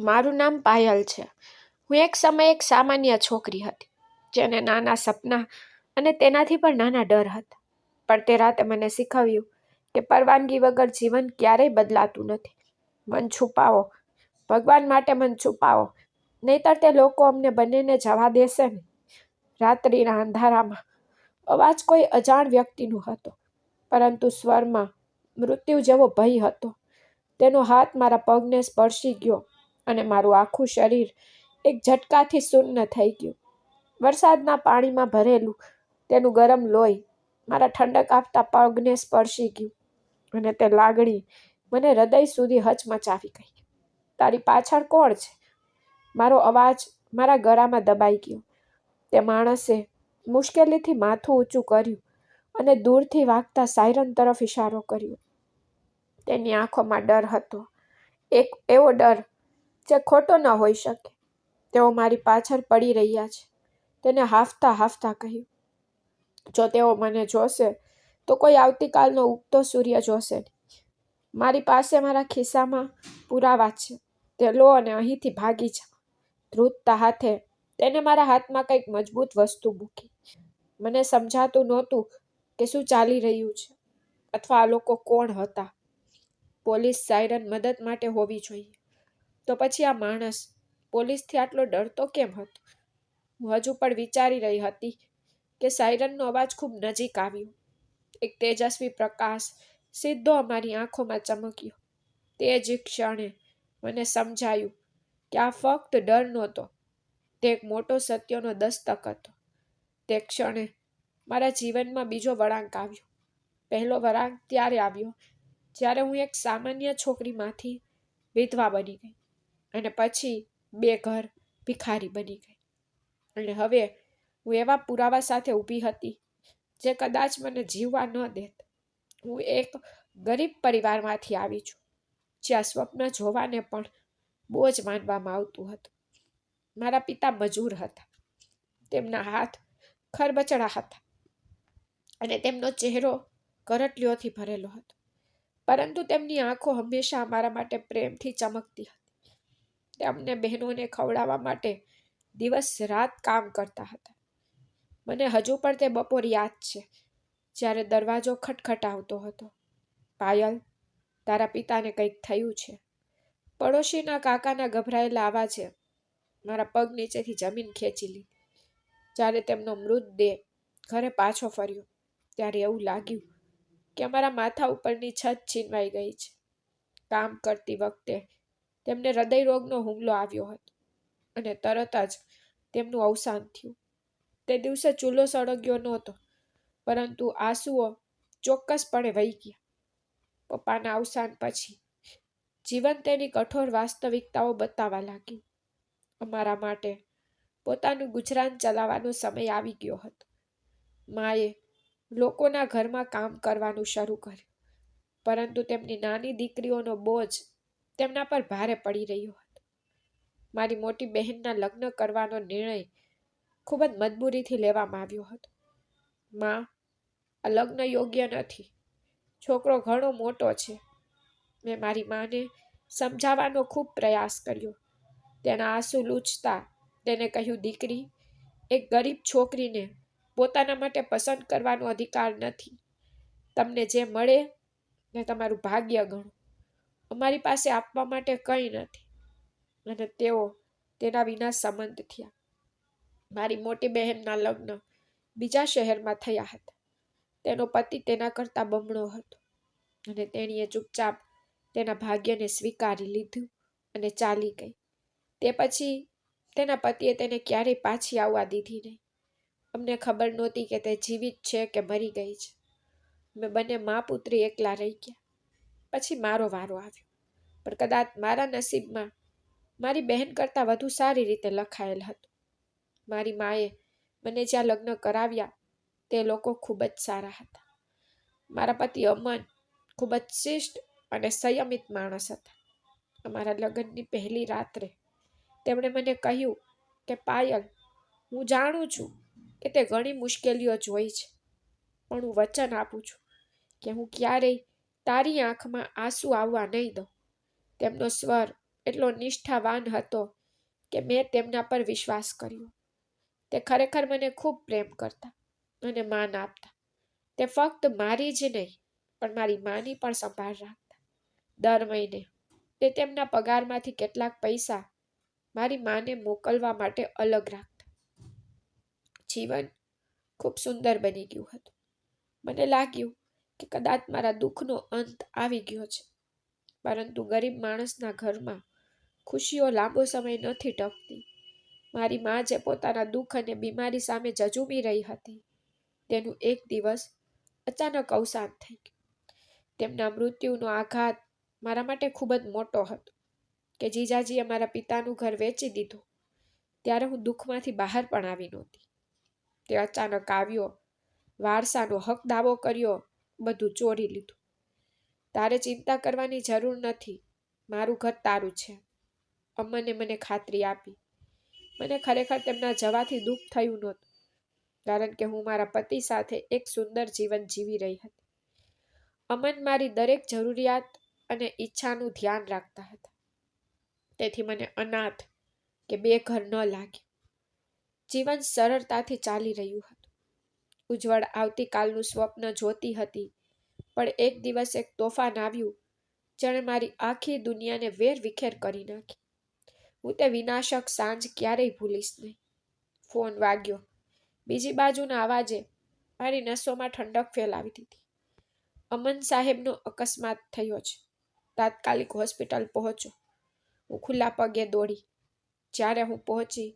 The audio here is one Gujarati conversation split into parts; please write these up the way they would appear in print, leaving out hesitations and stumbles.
મારું નામ પાયલ છે. હું એક સમયે એક સામાન્ય છોકરી હતી, જેને નાના સપના અને તેનાથી પણ નાના ડર હતા. પણ તે રાતે મને શીખવ્યું કે પરવાનગી વગર જીવન ક્યારેય બદલાતું નથી. મન છુપાવો, ભગવાન માટે મન છુપાવો, નહીતર તે લોકો અમને બંનેને જવા દેશે ને. રાત્રિના અંધારામાં અવાજ કોઈ અજાણ વ્યક્તિનો હતો, પરંતુ સ્વરમાં મૃત્યુ જેવો ભય હતો. તેનો હાથ મારા પગને સ્પર્શી ગયો અને મારું આખું શરીર એક ઝટકાથી શૂન્ય થઈ ગયું. વરસાદના પાણીમાં ભરેલું તેનું ગરમ લોહી મારા ઠંડક આપતા પગને સ્પર્શી ગયું અને તે લાગણી મને હૃદય સુધી હચમચાવી ગઈ. તારી પાછળ કોણ છે? મારો અવાજ મારા ગળામાં દબાઈ ગયો. તે માણસે મુશ્કેલીથી માથું ઊંચું કર્યું અને દૂરથી વાગતા સાયરન તરફ ઇશારો કર્યો. તેની આંખોમાં ડર હતો, એક એવો ડર જે ખોટો ન હોઈ શકે. તેઓ મારી પાછળ પડી રહ્યા છે. તેને હાંફતા હાંફતા કહ્યું, જો તેઓ મને જોશે તો કોઈ આવતીકાલનો ઉગતો સૂર્ય જોશે નહીં. મારી પાસે મારા ખિસ્સામાં પુરાવા છે. તે લો અને અહીંથી ભાગી જા. ધ્રુજતા હાથે તેને મારા હાથમાં કંઈક મજબૂત વસ્તુ મૂકી. મને સમજાતું નહોતું કે શું ચાલી રહ્યું છે અથવા આ લોકો કોણ હતા. પોલીસ સાયરન મદદ માટે હોવી જોઈએ, તો પછી આ માણસ પોલીસથી આટલો ડરતો કેમ હતો? હું હજુ પણ વિચારી રહી હતી કે સાયરનનો અવાજ ખૂબ નજીક આવ્યો. એક તેજસ્વી પ્રકાશ સીધો અમારી આંખોમાં ચમક્યો. તે જ ક્ષણે મને સમજાયું કે આ ફક્ત ડર નહોતો, તે એક મોટો સત્યનો દસ્તક હતો. તે ક્ષણે મારા જીવનમાં બીજો વળાંક આવ્યો. પહેલો વળાંક ત્યારે આવ્યો જ્યારે હું એક સામાન્ય છોકરીમાંથી વિધવા બની ગઈ અને પછી બેઘર ભિખારી બની ગઈ. અને હવે હું એવા પુરાવા સાથે ઊભી હતી જે કદાચ મને જીવવા ન દેત. હું એક ગરીબ પરિવારમાંથી આવી છું, જ્યાં સ્વપ્ન જોવાને પણ બોજ માનવામાં આવતું હતું. મારા પિતા મજૂર હતા. તેમના હાથ ખરબચડા હતા અને તેમનો ચહેરો કરટલીઓથી ભરેલો હતો, પરંતુ તેમની આંખો હંમેશા અમારા માટે પ્રેમથી ચમકતી હતી. તે અમને બહેનોને ખવડાવવા માટે દિવસ રાત કામ કરતા હતા. મને હજુ પણ તે બપોર યાદ છે જ્યારે દરવાજો ખટખટાવતો હતો. પાયલ, તારા પિતાને કંઈક થયું છે. પડોશીના કાકાના ગભરાયેલા અવાજે મારા પગ નીચેથી જમીન ખેંચી લીધી. જ્યારે તેમનો મૃતદેહ ઘરે પાછો ફર્યો ત્યારે એવું લાગ્યું કે અમારા માથા ઉપરની છત છીનવાઈ ગઈ છે. કામ કરતી વખતે તેમને હૃદયરોગનો હુમલો આવ્યો હતો અને તરત જ તેમનું અવસાન થયું. તે દિવસે ચૂલો સળગ્યો નહોતો, પરંતુ આંસુઓ ચોક્કસપણે વહી ગયા. પપ્પાના અવસાન પછી જીવન તેની કઠોર વાસ્તવિકતાઓ બતાવવા લાગ્યું. અમારા માટે પોતાનું ગુજરાન ચલાવવાનો સમય આવી ગયો હતો. માએ લોકોના ઘરમાં કામ કરવાનું શરૂ કર્યું, પરંતુ તેમની નાની દીકરીઓનો બોજ તેમના પર ભારે પડી રહ્યો હતો. મારી મોટી બહેનના લગ્ન કરવાનો નિર્ણય ખૂબ જ મજબૂરીથી લેવામાં આવ્યો હતો. માં, આ લગ્ન યોગ્ય નથી. છોકરો ઘણો મોટો છે. મેં મારી માને સમજાવવાનો ખૂબ પ્રયાસ કર્યો. તેના આંસુ લૂછતા તેને કહ્યું, દીકરી, એક ગરીબ છોકરીને પોતાના માટે પસંદ કરવાનો અધિકાર નથી. તમને જે મળે ને તમારું ભાગ્ય ગણો. અમારી પાસે આપવા માટે કંઈ નથી. અને તેઓ તેના વિના સંમત થયા. મારી મોટી બહેનના લગ્ન બીજા શહેરમાં થયા હતા. તેનો પતિ તેના કરતાં બમણો હતો અને તેણીએ ચૂપચાપ તેના ભાગ્યને સ્વીકારી લીધું અને ચાલી ગઈ. તે પછી તેના પતિએ તેને ક્યારેય પાછી આવવા દીધી નહીં. અમને ખબર નહોતી કે તે જીવિત છે કે મરી ગઈ છે. અમે બંને મા પુત્રી એકલા રહી ગયા. પછી મારો વારો આવ્યો, પણ કદાચ મારા નસીબમાં મારી બહેન કરતાં વધુ સારી રીતે લખાયેલ હતું. મારી માએ મને જ્યાં લગ્ન કરાવ્યા તે લોકો ખૂબ જ સારા હતા. મારા પતિ અમન ખૂબ જ શિષ્ટ અને સંયમિત માણસ હતા. અમારા લગ્નની પહેલી રાત્રે તેમણે મને કહ્યું કે પાયલ, હું જાણું છું કે તે ઘણી મુશ્કેલીઓ જોઈ છે, પણ હું વચન આપું છું કે હું ક્યારેય તારી આંખમાં આંસુ આવવા નહીં દઉં. તેમનો સ્વર એટલો નિષ્ઠાવાન હતો કે મેં તેમના પર વિશ્વાસ કર્યો. તે ખરેખર મને ખૂબ પ્રેમ કરતા અને માન આપતા. તે ફક્ત મારી જ નહીં પણ મારી માની પણ સંભાળ રાખતા. દર મહિને તે તેમના પગારમાંથી કેટલાક પૈસા મારી માને મોકલવા માટે અલગ રાખતા. જીવન ખૂબ સુંદર બની ગયું હતું. મને લાગ્યું કે કદાચ મારા દુઃખનો અંત આવી ગયો છે. પરંતુ ગરીબ માણસના ઘરમાં ખુશીઓ લાંબો સમય નથી ટકતી. મારી મા જે પોતાના દુઃખ અને બીમારી સામે જજુમી રહી હતી, તેનું એક દિવસ અચાનક અવસાન થઈ ગયું. તેમના મૃત્યુનો આઘાત મારા માટે ખૂબ જ મોટો હતો. કે જીજાજીએ મારા પિતાનું ઘર વેચી દીધું ત્યારે હું દુઃખમાંથી બહાર પણ આવી નહોતી. તે અચાનક આવ્યો, વારસાનો હક દાવો કર્યો, બધું ચોરી લીધું. તારે ચિંતા કરવાની જરૂર નથી, મારું ઘર તારું છે, અમને મને ખાતરી આપી. મને ખરેખર તેમના જવાથી દુઃખ થયું નહોતું, કારણ કે હું મારા પતિ સાથે એક સુંદર જીવન જીવી રહી હતી. અમન મારી દરેક જરૂરિયાત અને ઈચ્છાનું ધ્યાન રાખતા હતા. તેથી મને અનાથ કે બેઘર ન લાગે. જીવન સરળતાથી ચાલી રહ્યું હતું. ઉજ્જવળ આવતીકાલનું સ્વપ્ન જોતી હતી, પણ એક દિવસ એક તોફાન આવ્યું જેણે મારી આખી દુનિયાને વેરવિખેર કરી નાખી. હું તે વિનાશક સાંજ ક્યારેય ભૂલીશ નહીં. ફોન વાગ્યો. બીજી બાજુના અવાજે મારી નસોમાં ઠંડક ફેલાવી દીધી. અમન સાહેબનો અકસ્માત થયો છે. તાત્કાલિક હોસ્પિટલ પહોંચો. હું ખુલ્લા પગે દોડી. જ્યારે હું પહોંચી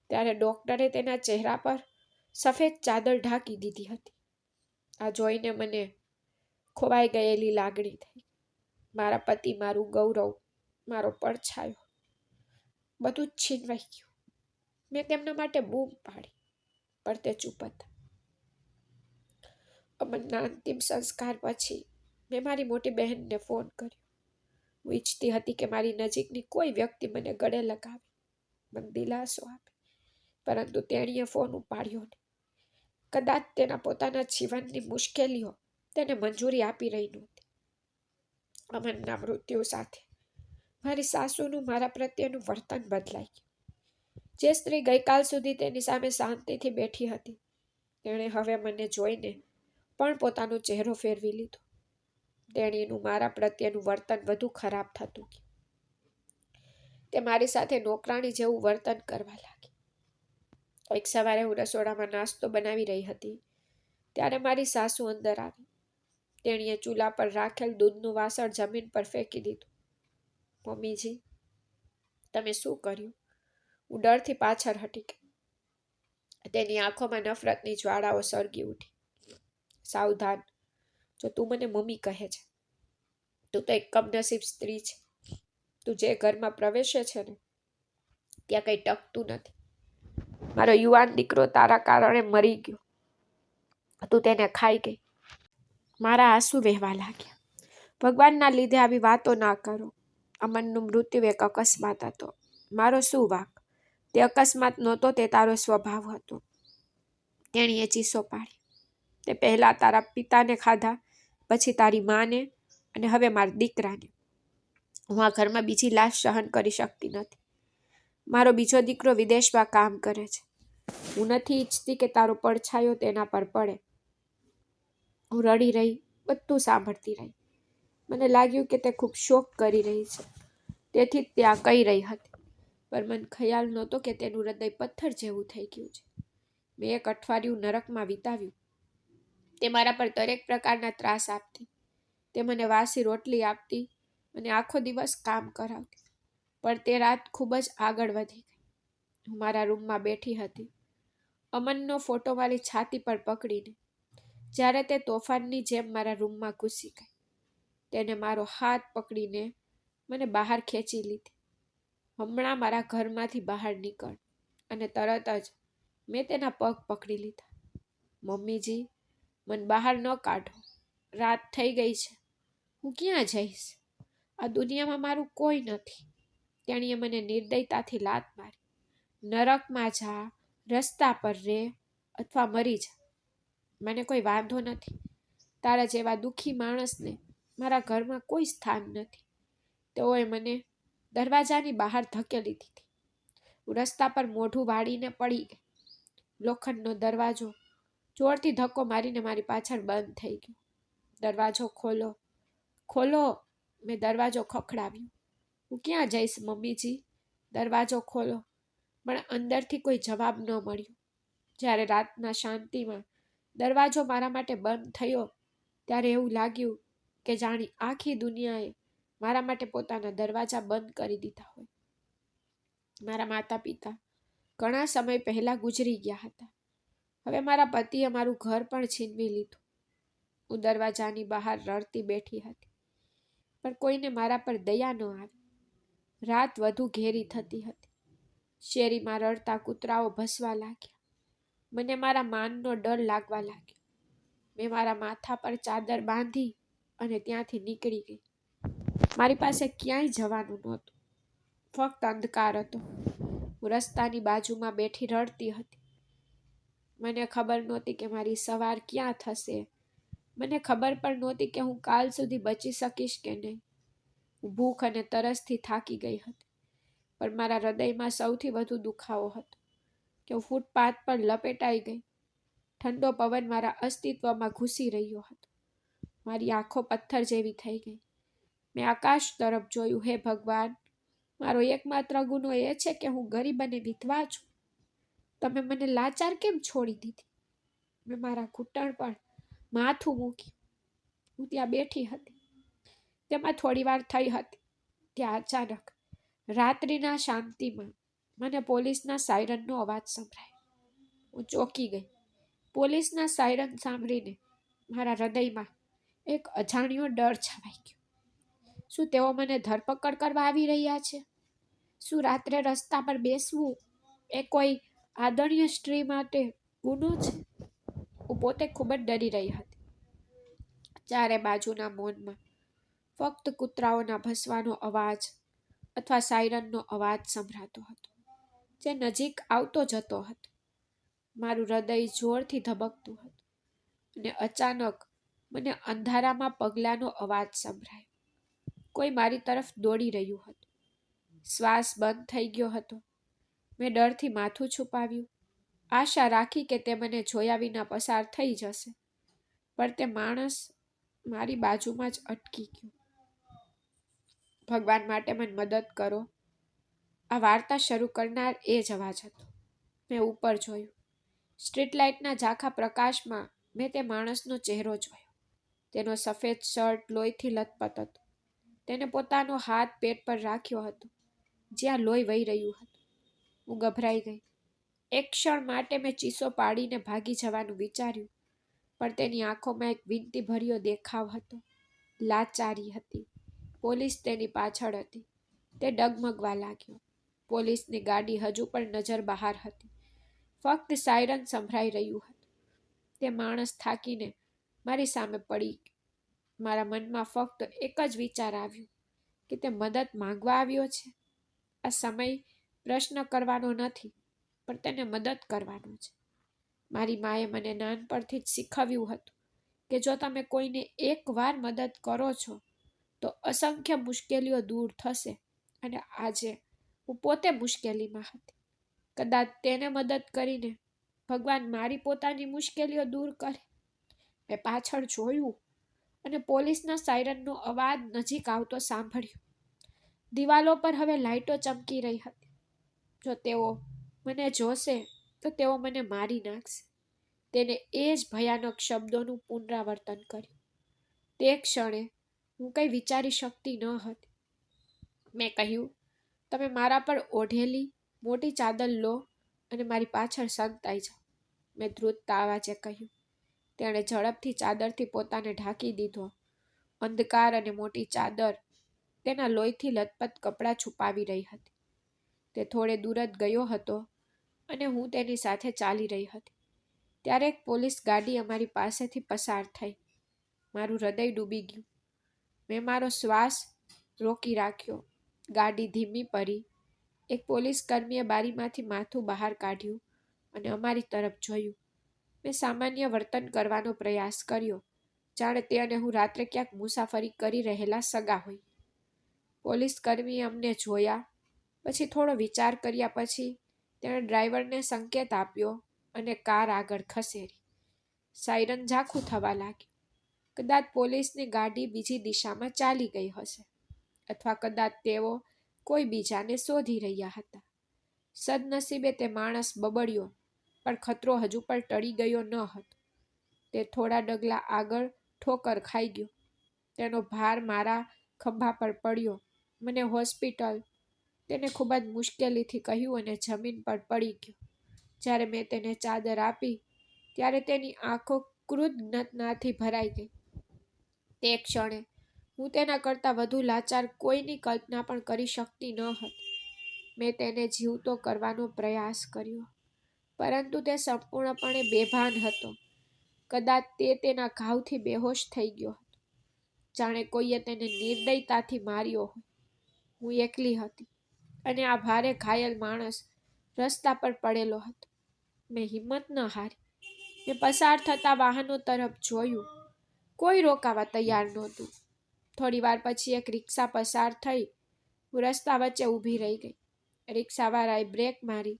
ત્યારે ડોક્ટરે તેના ચહેરા પર સફેદ ચાદર ઢાંકી દીધી હતી. આ જોઈને મને ખોવાઈ ગયેલી લાગણી થઈ. મારા પતિ, મારું ગૌરવ, મારો પડછાયો, બધું જ છીનવાઈ ગયું. મેં તેમના માટે બૂમ પાડી, પણ તે ચૂપ હતા. અમનના અંતિમ સંસ્કાર પછી મેં મારી મોટી બહેનને ફોન કર્યો. હું ઈચ્છતી હતી કે મારી નજીકની કોઈ વ્યક્તિ મને ગળે લગાવે, મને દિલાસો આપે, પરંતુ તેણીએ ફોન ઉપાડ્યો નહીં. કદાચ તેના પોતાના જીવનની મુશ્કેલીઓ તેને મંજૂરી આપી રહી નહોતી. અમનના મૃત્યુ સાથે મારી સાસુનું મારા પ્રત્યેનું વર્તન બદલાઈ ગયું. જે સ્ત્રી ગઈકાલ સુધી તેની સામે શાંતિથી બેઠી હતી, તેણે હવે મને જોઈને પણ પોતાનો ચહેરો ફેરવી લીધો. તેણીનું મારા પ્રત્યેનું વર્તન વધુ ખરાબ થતું ગયું. તે મારી સાથે નોકરાણી જેવું વર્તન કરવા લાગી. એક સવારે હું રસોડામાં નાસ્તો બનાવી રહી હતી ત્યારે મારી સાસુ અંદર આવી. તેણીએ ચૂલા પર રાખેલ દૂધનું વાસણ જમીન પર ફેંકી દીધું. મમ્મીજી, તમે શું કર્યું? હું ડરથી પાછળ હટી ગઈ. તેની આંખોમાં નફરતની જ્વાળાઓ સળગી ઉઠી. સાવધાન, જો તું મને મમ્મી કહે છે, તું તો એક કમનસીબ સ્ત્રી છે. તું જે ઘરમાં પ્રવેશે છે ને, ત્યાં કંઈ ટકતું નથી. મારો યુવાન દીકરો તારા કારણે મરી ગયો. તું તેને ખાઈ ગઈ. મારા આંસુ વહેવા લાગ્યા. ભગવાનના લીધે આવી વાતો ના કરો. અમનનું મૃત્યુ એક અકસ્માત હતો. મારો શું વાંક? તે અકસ્માત નહોતો, તે તારો સ્વભાવ હતો. તેણીએ ચીસો પાડી. તે પહેલા તારા પિતાને ખાધા, પછી તારી માને અને હવે મારા દીકરાને. હું આ ઘરમાં બીજી લાશ સહન કરી શકતી નથી. મારો બીજો દીકરો વિદેશમાં કામ કરે છે. હું નથી ઈચ્છતી કે તારો પડછાયો તેના પર પડે. હું રડી રહી, બધું સાંભળતી રહી. મને લાગ્યું કે તે ખૂબ શોક કરી રહી છે, તેથી જ તે આ કહી રહી હતી. પણ મને ખ્યાલ નહોતો કે તેનું હૃદય પથ્થર જેવું થઈ ગયું છે. મેં એક અઠવાડિયું નરકમાં વિતાવ્યું. તે મારા પર દરેક પ્રકારના ત્રાસ આપતી. તે મને વાસી રોટલી આપતી અને આખો દિવસ કામ કરાવતી. પણ તે રાત ખૂબ જ આગળ વધી ગઈ. હું મારા રૂમમાં બેઠી હતી, અમનનો ફોટો મારી છાતી પર પકડીને. જ્યારે તે તોફાનની જેમ મારા રૂમમાં ઘૂસી ગઈ, તેને મારો હાથ પકડીને મને બહાર ખેંચી લીધી. હમણાં મારા ઘરમાંથી બહાર નીકળ. અને તરત જ મેં તેના પગ પકડી લીધા. મમ્મીજી, મને બહાર ન કાઢો. રાત થઈ ગઈ છે. હું ક્યાં જઈશ? આ દુનિયામાં મારું કોઈ નથી. તેણીએ મને નિર્દયતાથી લાત મારી. નરકમાં જા, રસ્તા પર રહે અથવા મરી જા. મને કોઈ વાંધો નથી. તારા જેવા દુઃખી માણસને મારા ઘરમાં કોઈ સ્થાન નથી. તેઓએ મને દરવાજાની બહાર ધકેલી દીધી. હું રસ્તા પર મોઢું વાળીને પડી ગઈ. લોખંડનો દરવાજો જોરથી ધક્કો મારીને મારી પાછળ બંધ થઈ ગયો. દરવાજો ખોલો, ખોલો, મેં દરવાજો ખખડાવ્યો. હું ક્યાં જઈશ મમ્મીજી? દરવાજો ખોલો. પણ અંદરથી કોઈ જવાબ ન મળ્યો. જ્યારે રાતના શાંતિમાં દરવાજો મારા માટે બંધ થયો ત્યારે એવું લાગ્યું કે જાણે આખી દુનિયાએ મારા માટે પોતાના દરવાજા બંધ કરી દીધા હોય. મારા માતા પિતા ઘણા સમય પહેલા ગુજરી ગયા હતા. હવે મારા પતિએ મારું ઘર પણ છીનવી લીધું. હું દરવાજાની બહાર રડતી બેઠી હતી, પણ કોઈને મારા પર દયા ન આવી. રાત વધુ ઘેરી થતી હતી. શેરીમાં રડતા કૂતરાઓ ભસવા લાગ્યા. મને મારા માનનો ડર લાગવા લાગ્યો. મેં મારા માથા પર ચાદર બાંધી અને ત્યાંથી નીકળી ગઈ. મારી પાસે ક્યાંય જવાનું નહોતું, ફક્ત અંધકાર હતો. હું રસ્તાની બાજુમાં બેઠી રડતી હતી. મને ખબર નહોતી કે મારી સવાર ક્યાં થશે. મને ખબર પણ નહોતી કે હું કાલ સુધી બચી શકીશ કે નહીં. હું ભૂખ અને તરસથી થાકી ગઈ હતી, પણ મારા હૃદયમાં સૌથી વધુ દુખાવો હતો કે હું ફૂટપાથ પર લપેટાઈ ગઈ. ઠંડો પવન મારા અસ્તિત્વમાં ઘૂસી રહ્યો હતો. મારી આંખો પથ્થર જેવી થઈ ગઈ. મેં આકાશ તરફ જોયું. હે ભગવાન, મારો એકમાત્ર ગુનો એ છે કે હું ગરીબ અને વિધવા છું. તમે મને લાચાર કેમ છોડી દીધી? મેં મારા ઘૂંટણ પર માથું મૂક્યું. હું ત્યાં બેઠી હતી. તેમાં થોડી વાર થઈ હતી ત્યાં અચાનક રાત્રિના શાંતિમાં મને પોલીસના સાયરનનો અવાજ સંભળાયો. હું ચોંકી ગઈ. પોલીસના સાયરન સાંભળીને મારા હૃદયમાં એક અજાણ્યો ડર છવાઈ ગયો. શું તેઓ મને ધરપકડ કરવા આવી રહ્યા છે? શું રાત્રે રસ્તા પર બેસવું એ કોઈ આદરણીય સ્ત્રી માટે ગુનો છે? હું પોતે ખૂબ જ ડરી રહી હતી. ચારે બાજુના મૌનમાં ફક્ત કૂતરાઓના ભસવાનો અવાજ અથવા સાયરનનો અવાજ સંભળાતો હતો, જે નજીક આવતો જતો હતો. મારું હૃદય જોરથી ધબકતું હતું અને અચાનક મને અંધારામાં પગલાંનો અવાજ સંભળાયો. કોઈ મારી તરફ દોડી રહ્યું હતું. શ્વાસ બંધ થઈ ગયો હતો. મેં ડરથી માથું છુપાવ્યું, આશા રાખી કે તે મને જોયા વિના પસાર થઈ જશે, પણ તે માણસ મારી બાજુમાં જ અટકી ગયો. ભગવાન માટે મને મદદ કરો. આ વાર્તા શરૂ કરનાર એ જ અવાજ હતો. મેં ઉપર જોયું. સ્ટ્રીટ લાઇટના ઝાંખા પ્રકાશમાં મેં તે માણસનો ચહેરો જોયો. તેનો સફેદ શર્ટ લોહીથી લથપથ હતો. તેને પોતાનો હાથ પેટ પર રાખ્યો હતો, જ્યાં લોહી વહી રહ્યું હતું. હું ગભરાઈ ગઈ. એક ક્ષણ માટે મેં ચીસો પાડીને ભાગી જવાનું વિચાર્યું, પણ તેની આંખોમાં એક વિનંતીભર્યો દેખાવ હતો. લાચારી હતી. પોલીસ તેની પાછળ હતી. તે ડગમગવા લાગ્યો. પોલીસની ગાડી હજુ પણ નજર બહાર હતી. ફક્ત સાયરન સંભળાઈ રહ્યું હતું. તે માણસ થાકીને મારી સામે પડી. મારા મનમાં ફક્ત એક જ વિચાર આવ્યો કે તે મદદ માંગવા આવ્યો છે. આ સમય પ્રશ્ન કરવાનો નથી, પણ તેને મદદ કરવાનો છે. મારી માએ મને નાનપણથી જ શીખવ્યું હતું કે જો તમે કોઈને એકવાર મદદ કરો છો તો અસંખ્ય મુશ્કેલીઓ દૂર થશે. અને આજે હું પોતે મુશ્કેલીમાં હતી. કદાચ તેને મદદ કરીને ભગવાન મારી પોતાની મુશ્કેલીઓ દૂર કરે. મેં પાછળ જોયું અને પોલીસના સાયરનનો અવાજ નજીક આવતો સાંભળ્યો. દિવાલો પર હવે લાઇટો ચમકી રહી હતી. જો તેઓ મને જોશે તો તેઓ મને મારી નાખશે. તેને એ જ ભયાનક શબ્દોનું પુનરાવર્તન કર્યું. તે ક્ષણે હું કંઈ વિચારી શકતી ન હતી. મેં કહ્યું, તમે મારા પર ઓઢેલી મોટી ચાદર લો અને મારી પાછળ સંતાઈ જાઓ. મેં ધ્રુજતા અવાજે કહ્યું. તેણે ઝડપથી ચાદરથી પોતાને ઢાંકી દીધો. અંધકાર અને મોટી ચાદર તેના લોહીથી લથપથ કપડાં છુપાવી રહી હતી. તે થોડે દૂર જ ગયો હતો અને હું તેની સાથે ચાલી રહી હતી. ત્યારે એક પોલીસ ગાડી અમારી પાસેથી પસાર થઈ. મારું હૃદય ડૂબી ગયું. મેં મારો શ્વાસ રોકી રાખ્યો. ગાડી ધીમી પડી. એક પોલીસ કર્મીએ બારીમાંથી માથું બહાર કાઢ્યું અને અમારી તરફ જોયું. મેં સામાન્ય વર્તન કરવાનો પ્રયાસ કર્યો, જાણે તે અને હું રાત્રે ક્યાંક મુસાફરી કરી રહેલા સગા હોય. પોલીસ કર્મીએ અમને જોયા, પછી થોડો વિચાર કર્યા પછી તેણે ડ્રાઈવરને સંકેત આપ્યો અને કાર આગળ ખસેડી. સાયરન ઝાખું થવા લાગ્યું. કદાચ પોલીસની ગાડી બીજી દિશામાં ચાલી ગઈ હશે, અથવા કદાચ તેઓ કોઈ બીજાને શોધી રહ્યા હતા. સદનસીબે તે માણસ બબડ્યો, પણ ખતરો હજુ પણ ટળી ગયો ન હતો. તે થોડા ડગલા આગળ ઠોકર ખાઈ ગયો. તેનો ભાર મારા ખભા પર પડ્યો. મને હોસ્પિટલ, તેને ખૂબ જ મુશ્કેલીથી કહ્યું અને જમીન પર પડી ગયો. જ્યારે મેં તેને ચાદર આપી ત્યારે તેની આંખો કૃતજ્ઞતાથી ભરાઈ ગઈ. તે ક્ષણે હું તેના કરતાં વધુ લાચાર કોઈની કલ્પના પણ કરી શકતી ન હતી. મેં તેને જીવતો કરવાનો પ્રયાસ કર્યો, પરંતુ તે સંપૂર્ણપણે બેભાન હતો. કદાચ તે તેના ઘાવથી બેહોશ થઈ ગયો હતો, જાણે કોઈએ તેને નિર્દયતાથી માર્યો હોય. હું એકલી હતી અને આ ભારે ઘાયલ માણસ રસ્તા પર પડેલો હતો. મેં હિંમત ન હારી. મેં પસાર થતા વાહનો તરફ જોયું. કોઈ રોકાવા તૈયાર નહોતું. થોડી વાર પછી એક રિક્ષા પસાર થઈ. હું રસ્તા વચ્ચે ઊભી રહી ગઈ. રિક્ષાવાળાએ બ્રેક મારી.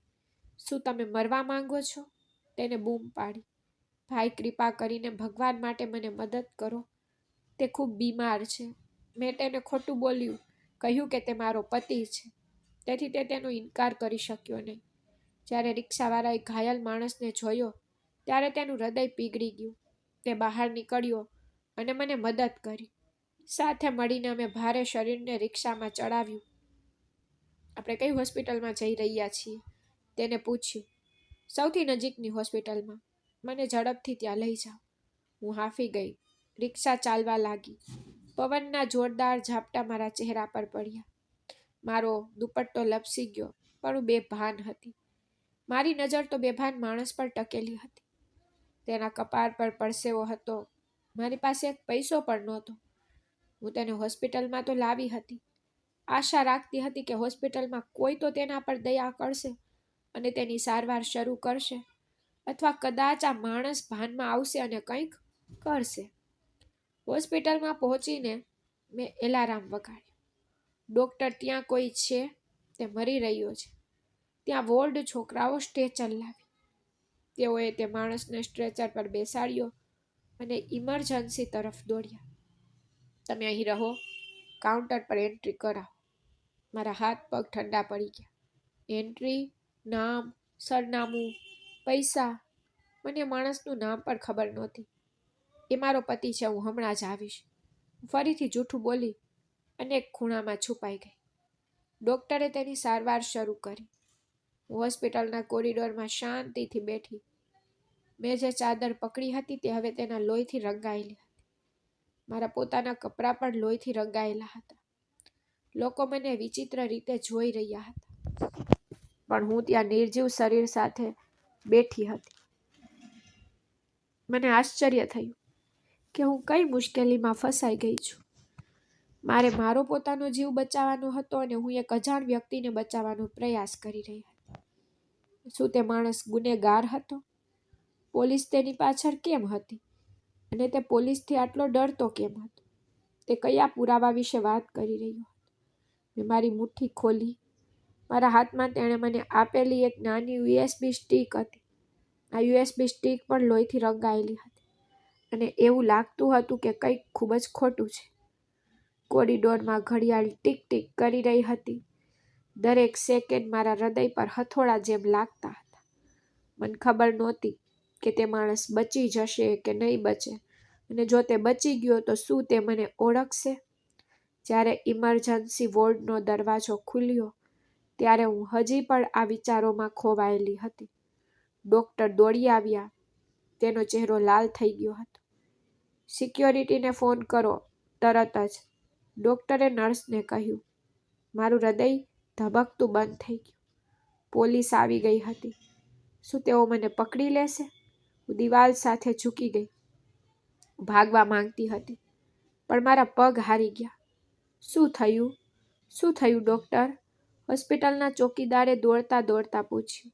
શું તમે મરવા માંગો છો? તેને બૂમ પાડી. ભાઈ, કૃપા કરીને ભગવાન માટે મને મદદ કરો. તે ખૂબ બીમાર છે. મેં તેને ખોટું કહ્યું કે તે મારો પતિ છે, તેથી તે તેનો ઇનકાર કરી શક્યો નહીં. જ્યારે રિક્ષાવાળાએ ઘાયલ માણસને જોયો ત્યારે તેનું હૃદય પીગળી ગયું. તે બહાર નીકળ્યો અને મને મદદ કરી. સાથે મળીને અમે ભારે શરીરને રિક્ષામાં ચડાવ્યું. આપણે કઈ હોસ્પિટલમાં જઈ રહ્યા છીએ? તેને પૂછ્યું. સૌથી નજીકની હોસ્પિટલમાં. મને ઝડપથી ત્યાં લઈ જાઓ. હું હાંફી ગઈ. રિક્ષા ચાલવા લાગી. પવનના જોરદાર ઝાપટા મારા ચહેરા પર પડ્યા. મારો દુપટ્ટો લપસી ગયો, પણ હું બેભાન હતી. મારી નજર તો બેભાન માણસ પર ટકેલી હતી. તેના કપાળ પર પરસેવો હતો. મારી પાસે એક પૈસો પણ નહોતો. હું તેને હોસ્પિટલમાં તો લાવી હતી. આશા રાખતી હતી કે હોસ્પિટલમાં કોઈ તો તેના પર દયા કરશે અને તેની સારવાર શરૂ કરશે, અથવા કદાચ આ માણસ ભાનમાં આવશે અને કંઈક કરશે. હોસ્પિટલમાં પહોંચીને મેં એલાર્મ વગાડ્યો. ડૉક્ટર, ત્યાં કોઈ છે? તે મરી રહ્યો છે. ત્યાં વોર્ડ છોકરાઓ સ્ટ્રેચર લાવી. તેઓએ તે માણસને સ્ટ્રેચર પર બેસાડ્યો અને ઇમરજન્સી તરફ દોડ્યા. તમે અહીં રહો, કાઉન્ટર પર એન્ટ્રી કરાવો. મારા હાથ પગ ઠંડા પડી ગયા. એન્ટ્રી, નામ, સરનામું, પૈસા. મને માણસનું નામ પણ ખબર નહોતી. એ મારો પતિ છે, હું હમણાં જ આવીશ. હું ફરીથી જૂઠું બોલી અને એક ખૂણામાં છુપાઈ ગઈ. ડૉક્ટરે તેની સારવાર શરૂ કરી. હું હોસ્પિટલના કોરિડોરમાં શાંતિથી બેઠી. મેં જે ચાદર પકડી હતી તે હવે તેના લોહીથી રંગાયેલી હતી. મારા પોતાના કપડાં પણ લોહીથી રંગાયેલા હતા. લોકો મને વિચિત્ર રીતે જોઈ રહ્યા હતા, પણ હું ત્યાં નિર્જીવ શરીર સાથે બેઠી હતી. મને આશ્ચર્ય થયું કે હું કઈ મુશ્કેલીમાં ફસાઈ ગઈ છું. મારે મારો પોતાનો જીવ બચાવવાનો હતો અને હું એક અજાણ વ્યક્તિને બચાવવાનો પ્રયાસ કરી રહી હતી. શું તે માણસ ગુનેગાર હતો? પોલીસ તેની પાછળ કેમ હતી? અને તે પોલીસથી આટલો ડરતો કેમ હતો? તે કયા પુરાવા વિશે વાત કરી રહ્યો હતો? મેં મારી મુઠ્ઠી ખોલી. મારા હાથમાં તેણે મને આપેલી એક નાની USB સ્ટીક હતી. આ USB સ્ટીક પણ લોહીથી રંગાયેલી હતી અને એવું લાગતું હતું કે કંઈક ખૂબ જ ખોટું છે. કોરિડોરમાં ઘડિયાળ ટીક ટીક કરી રહી હતી. દરેક સેકન્ડ મારા હૃદય પર હથોડા જેમ લાગતા હતા. મને ખબર નહોતી કે તે માણસ બચી જશે કે નહીં બચે, અને જો તે બચી ગયો તો શું તે મને ઓળખશે? જ્યારે ઇમરજન્સી વોર્ડનો દરવાજો ખુલ્યો ત્યારે હું હજી પણ આ વિચારોમાં ખોવાયેલી હતી. ડૉક્ટર દોડી આવ્યા. તેનો ચહેરો લાલ થઈ ગયો હતો. સિક્યોરિટીને ફોન કરો, તરત જ, ડૉક્ટરે નર્સને કહ્યું. મારું હૃદય ધબકતું બંધ થઈ ગયું. પોલીસ આવી ગઈ હતી. શું તેઓ મને પકડી લેશે? હું દિવાલ સાથે ઝૂકી ગઈ. ભાગવા માંગતી હતી, પણ મારા પગ હારી ગયા. શું થયું? શું થયું ડૉક્ટર? હોસ્પિટલના ચોકીદારે દોડતા દોડતા પૂછ્યું.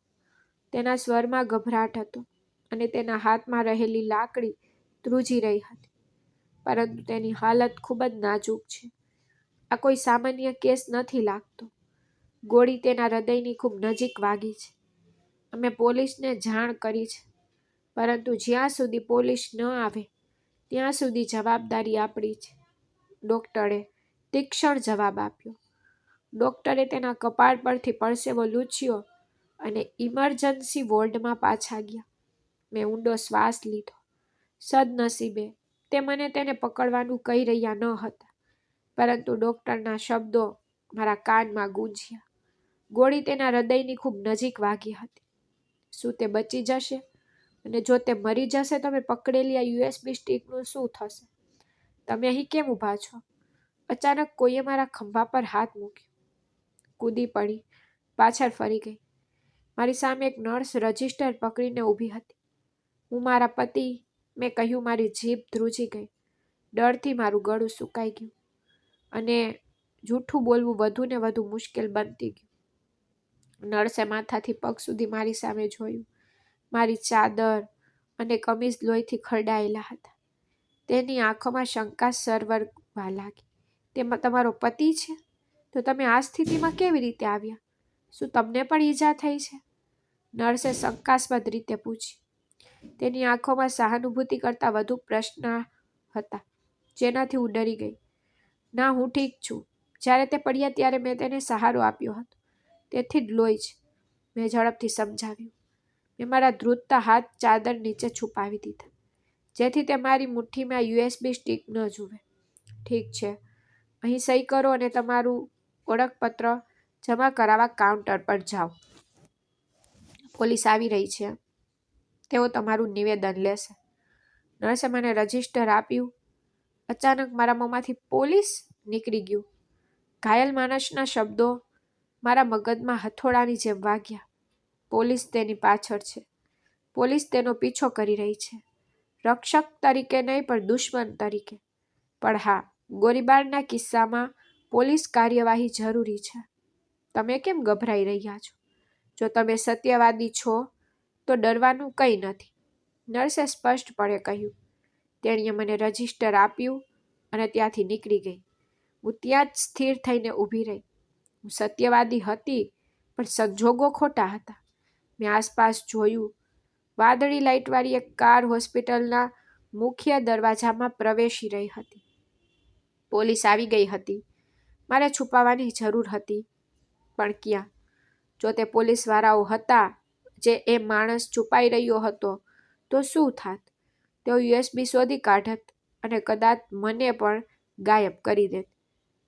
તેના સ્વરમાં ગભરાટ હતો અને તેના હાથમાં રહેલી લાકડી ધ્રુજી રહી હતી, પરંતુ તેની હાલત ખૂબ જ નાજુક છે. આ કોઈ સામાન્ય કેસ નથી લાગતો. ગોળી તેના હૃદયની ખૂબ નજીક વાગી છે. અમે પોલીસને જાણ કરી છે, પરંતુ જ્યાં સુધી પોલીસ ન આવે ત્યાં સુધી જવાબદારી આપણી છે, ડૉક્ટરે તીક્ષ્ણ જવાબ આપ્યો. ડૉક્ટરે તેના કપાળ પરથી પરસેવો લૂછ્યો અને ઇમરજન્સી વોર્ડમાં પાછા ગયા. મેં ઊંડો શ્વાસ લીધો. સદનસીબે તે મને તેને પકડવાનું કહી રહ્યા ન હતા, પરંતુ ડૉક્ટરના શબ્દો મારા કાનમાં ગૂંજ્યા. ગોળી તેના હૃદયની ખૂબ નજીક વાગી હતી. શું તે બચી જશે? અને જો તે મરી જશે તો મેં પકડેલી આ યુએસબી સ્ટિકનું શું થશે? તમે અહીં કેમ ઊભા છો? અચાનક કોઈએ મારા ખંભા પર હાથ મૂક્યો. કૂદી પડી, પાછળ ફરી ગઈ. મારી સામે એક નર્સ રજિસ્ટર પકડીને ઊભી હતી. હું મારા પતિ, મેં કહ્યું. મારી જીભ ધ્રુજી ગઈ. ડરથી મારું ગળું સુકાઈ ગયું અને જૂઠું બોલવું વધુ ને વધુ મુશ્કેલ બનતી ગયું. નર્સે માથાથી પગ સુધી મારી સામે જોયું. મારી ચાદર અને કમીઝ લોહીથી ખરડાયેલા હતા. તેની આંખોમાં શંકા સરવરવા લાગી. તેમાં તમારો પતિ છે? તો તમે આ સ્થિતિમાં કેવી રીતે આવ્યા? શું તમને પણ ઈજા થઈ છે? નર્સે શંકાસ્પદ રીતે પૂછ્યું. તેની આંખોમાં સહાનુભૂતિ કરતાં વધુ પ્રશ્ન હતા, જેનાથી હું ડરી ગઈ. ના, હું ઠીક છું. જ્યારે તે પડ્યા ત્યારે મેં તેને સહારો આપ્યો હતો, તેથી જ લોહી છે, મેં ઝડપથી સમજાવ્યું. મેં મારા ધ્રુજતા હાથ ચાદર નીચે છુપાવી દીધા, જેથી તે મારી મુઠ્ઠીમાં યુએસબી સ્ટિક ન જુએ. ઠીક છે, અહીં સહી કરો અને તમારું ઓળખપત્ર જમા કરાવવા કાઉન્ટર પર જાઓ. પોલીસ આવી રહી છે. તેઓ તમારું નિવેદન લેશે. નર્સે મને રજિસ્ટર આપ્યું. અચાનક મારા મોંમાંથી પોલીસ નીકળી ગયું. ઘાયલ માણસના શબ્દો મારા મગજમાં હથોડાની જેમ વાગ્યા. પોલીસ તેની પાછળ છે. પોલીસ તેનો પીછો કરી રહી છે. રક્ષક તરીકે નહીં, પણ દુશ્મન તરીકે. પણ હા, ગોળીબારના કિસ્સામાં પોલીસ કાર્યવાહી જરૂરી છે. તમે કેમ ગભરાઈ રહ્યા છો? જો તમે સત્યવાદી છો તો ડરવાનું કંઈ નથી, નર્સે સ્પષ્ટપણે કહ્યું. તેણીએ મને રજિસ્ટર આપ્યું અને ત્યાંથી નીકળી ગઈ. હું ત્યાં જ સ્થિર થઈને ઊભી રહી. હું સત્યવાદી હતી, પણ સંજોગો ખોટા હતા. મેં આસપાસ જોયું. વાદળી લાઇટવાળી એક કાર હોસ્પિટલના મુખ્ય દરવાજામાં પ્રવેશી રહી હતી. પોલીસ આવી ગઈ હતી. મારે છુપાવાની જરૂર હતી, પણ ક્યાં? જો તે પોલીસવાળાઓ હતા જે એ માણસ છુપાઈ રહ્યો હતો, તો શું થાત? તેઓ યુએસબી શોધી કાઢત અને કદાચ મને પણ ગાયબ કરી દેત.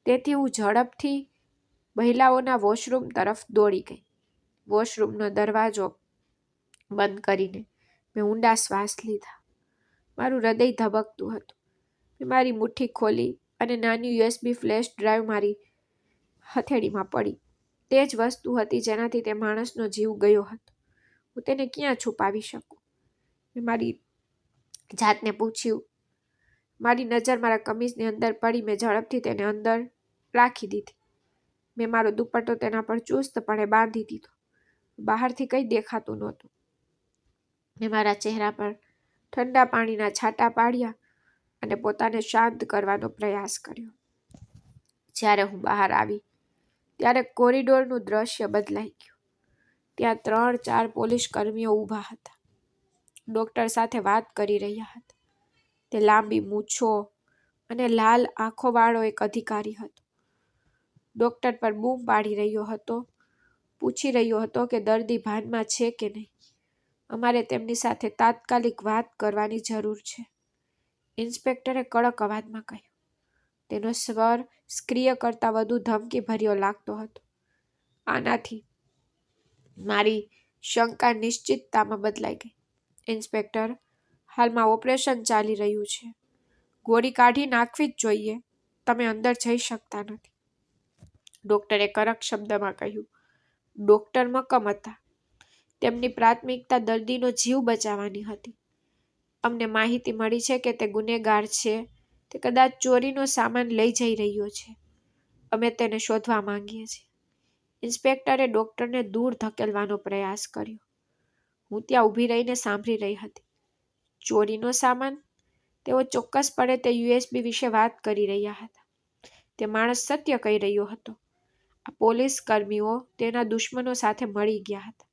તેથી હું ઝડપથી મહિલાઓના વોશરૂમ તરફ દોડી ગઈ. વોશરૂમનો દરવાજો બંધ કરીને મેં ઊંડા શ્વાસ લીધા. મારું હૃદય ધબકતું હતું. મેં મારી મુઠ્ઠી ખોલી અને નાની યુએસબી ફ્લેશ ડ્રાઈવ મારી હથેળીમાં પડી. તે જ વસ્તુ હતી જેનાથી તે માણસનો જીવ ગયો હતો. હું તેને ક્યાં છુપાવી શકું? મેં મારી જાતને પૂછ્યું. મારી નજર મારા કમીઝની અંદર પડી. મેં ઝડપથી તેને અંદર રાખી દીધી. મેં મારો દુપટ્ટો તેના પર ચુસ્તપણે બાંધી દીધો. બહારથી કંઈ દેખાતું નહોતું. મેં મારા ચહેરા પર ઠંડા પાણીના છાંટા પાડ્યા અને પોતાને શાંત કરવાનો પ્રયાસ કર્યો. જ્યારે હું બહાર આવી ત્યારે કોરિડોરનું દ્રશ્ય બદલાઈ ગયું. ત્યાં 3-4 પોલીસ કર્મીઓ ઊભા હતા. ડૉક્ટર સાથે વાત કરી રહ્યા હતા. તે લાંબી મૂછો અને લાલ આંખોવાળો એક અધિકારી હતો. ડૉક્ટર પર બૂમ પાડી રહ્યો હતો, પૂછી રહ્યો હતો કે દર્દી ભાનમાં છે કે નહીં. અમારે તેમની સાથે તાત્કાલિક વાત કરવાની જરૂર છે, ઇન્સ્પેક્ટરે કડક અવાજમાં કહ્યું. તેનો સ્વર સ્ક્રિય કરતાં વધુ ધમકીભર્યો લાગતો હતો. આનાથી મારી શંકા નિશ્ચિતતામાં બદલાઈ ગઈ. ઇન્સ્પેક્ટર, હાલમાં ઓપરેશન ચાલી રહ્યું છે. ગોળી કાઢી નાખવી જ જોઈએ. તમે અંદર જઈ શકતા નથી, ડૉક્ટરે કડક શબ્દમાં કહ્યું. ડૉક્ટર મક્કમ હતા. તેમની પ્રાથમિકતા દર્દીનો જીવ બચાવવાની હતી. અમને માહિતી મળી છે કે તે ગુનેગાર છે. તે કદાચ ચોરીનો સામાન લઈ જઈ રહ્યો છે. અમે તેને શોધવા માંગીએ છીએ. ઇન્સ્પેક્ટરે ડૉક્ટરને દૂર ધકેલવાનો પ્રયાસ કર્યો. હું ત્યાં ઊભી રહીને સાંભળી રહી હતી. ચોરીનો સામાન? તેઓ ચોક્કસપણે તે યુએસબી વિશે વાત કરી રહ્યા હતા. તે માણસ સત્ય કહી રહ્યો હતો. આ પોલીસ કર્મીઓ તેના દુશ્મનો સાથે મળી ગયા હતા.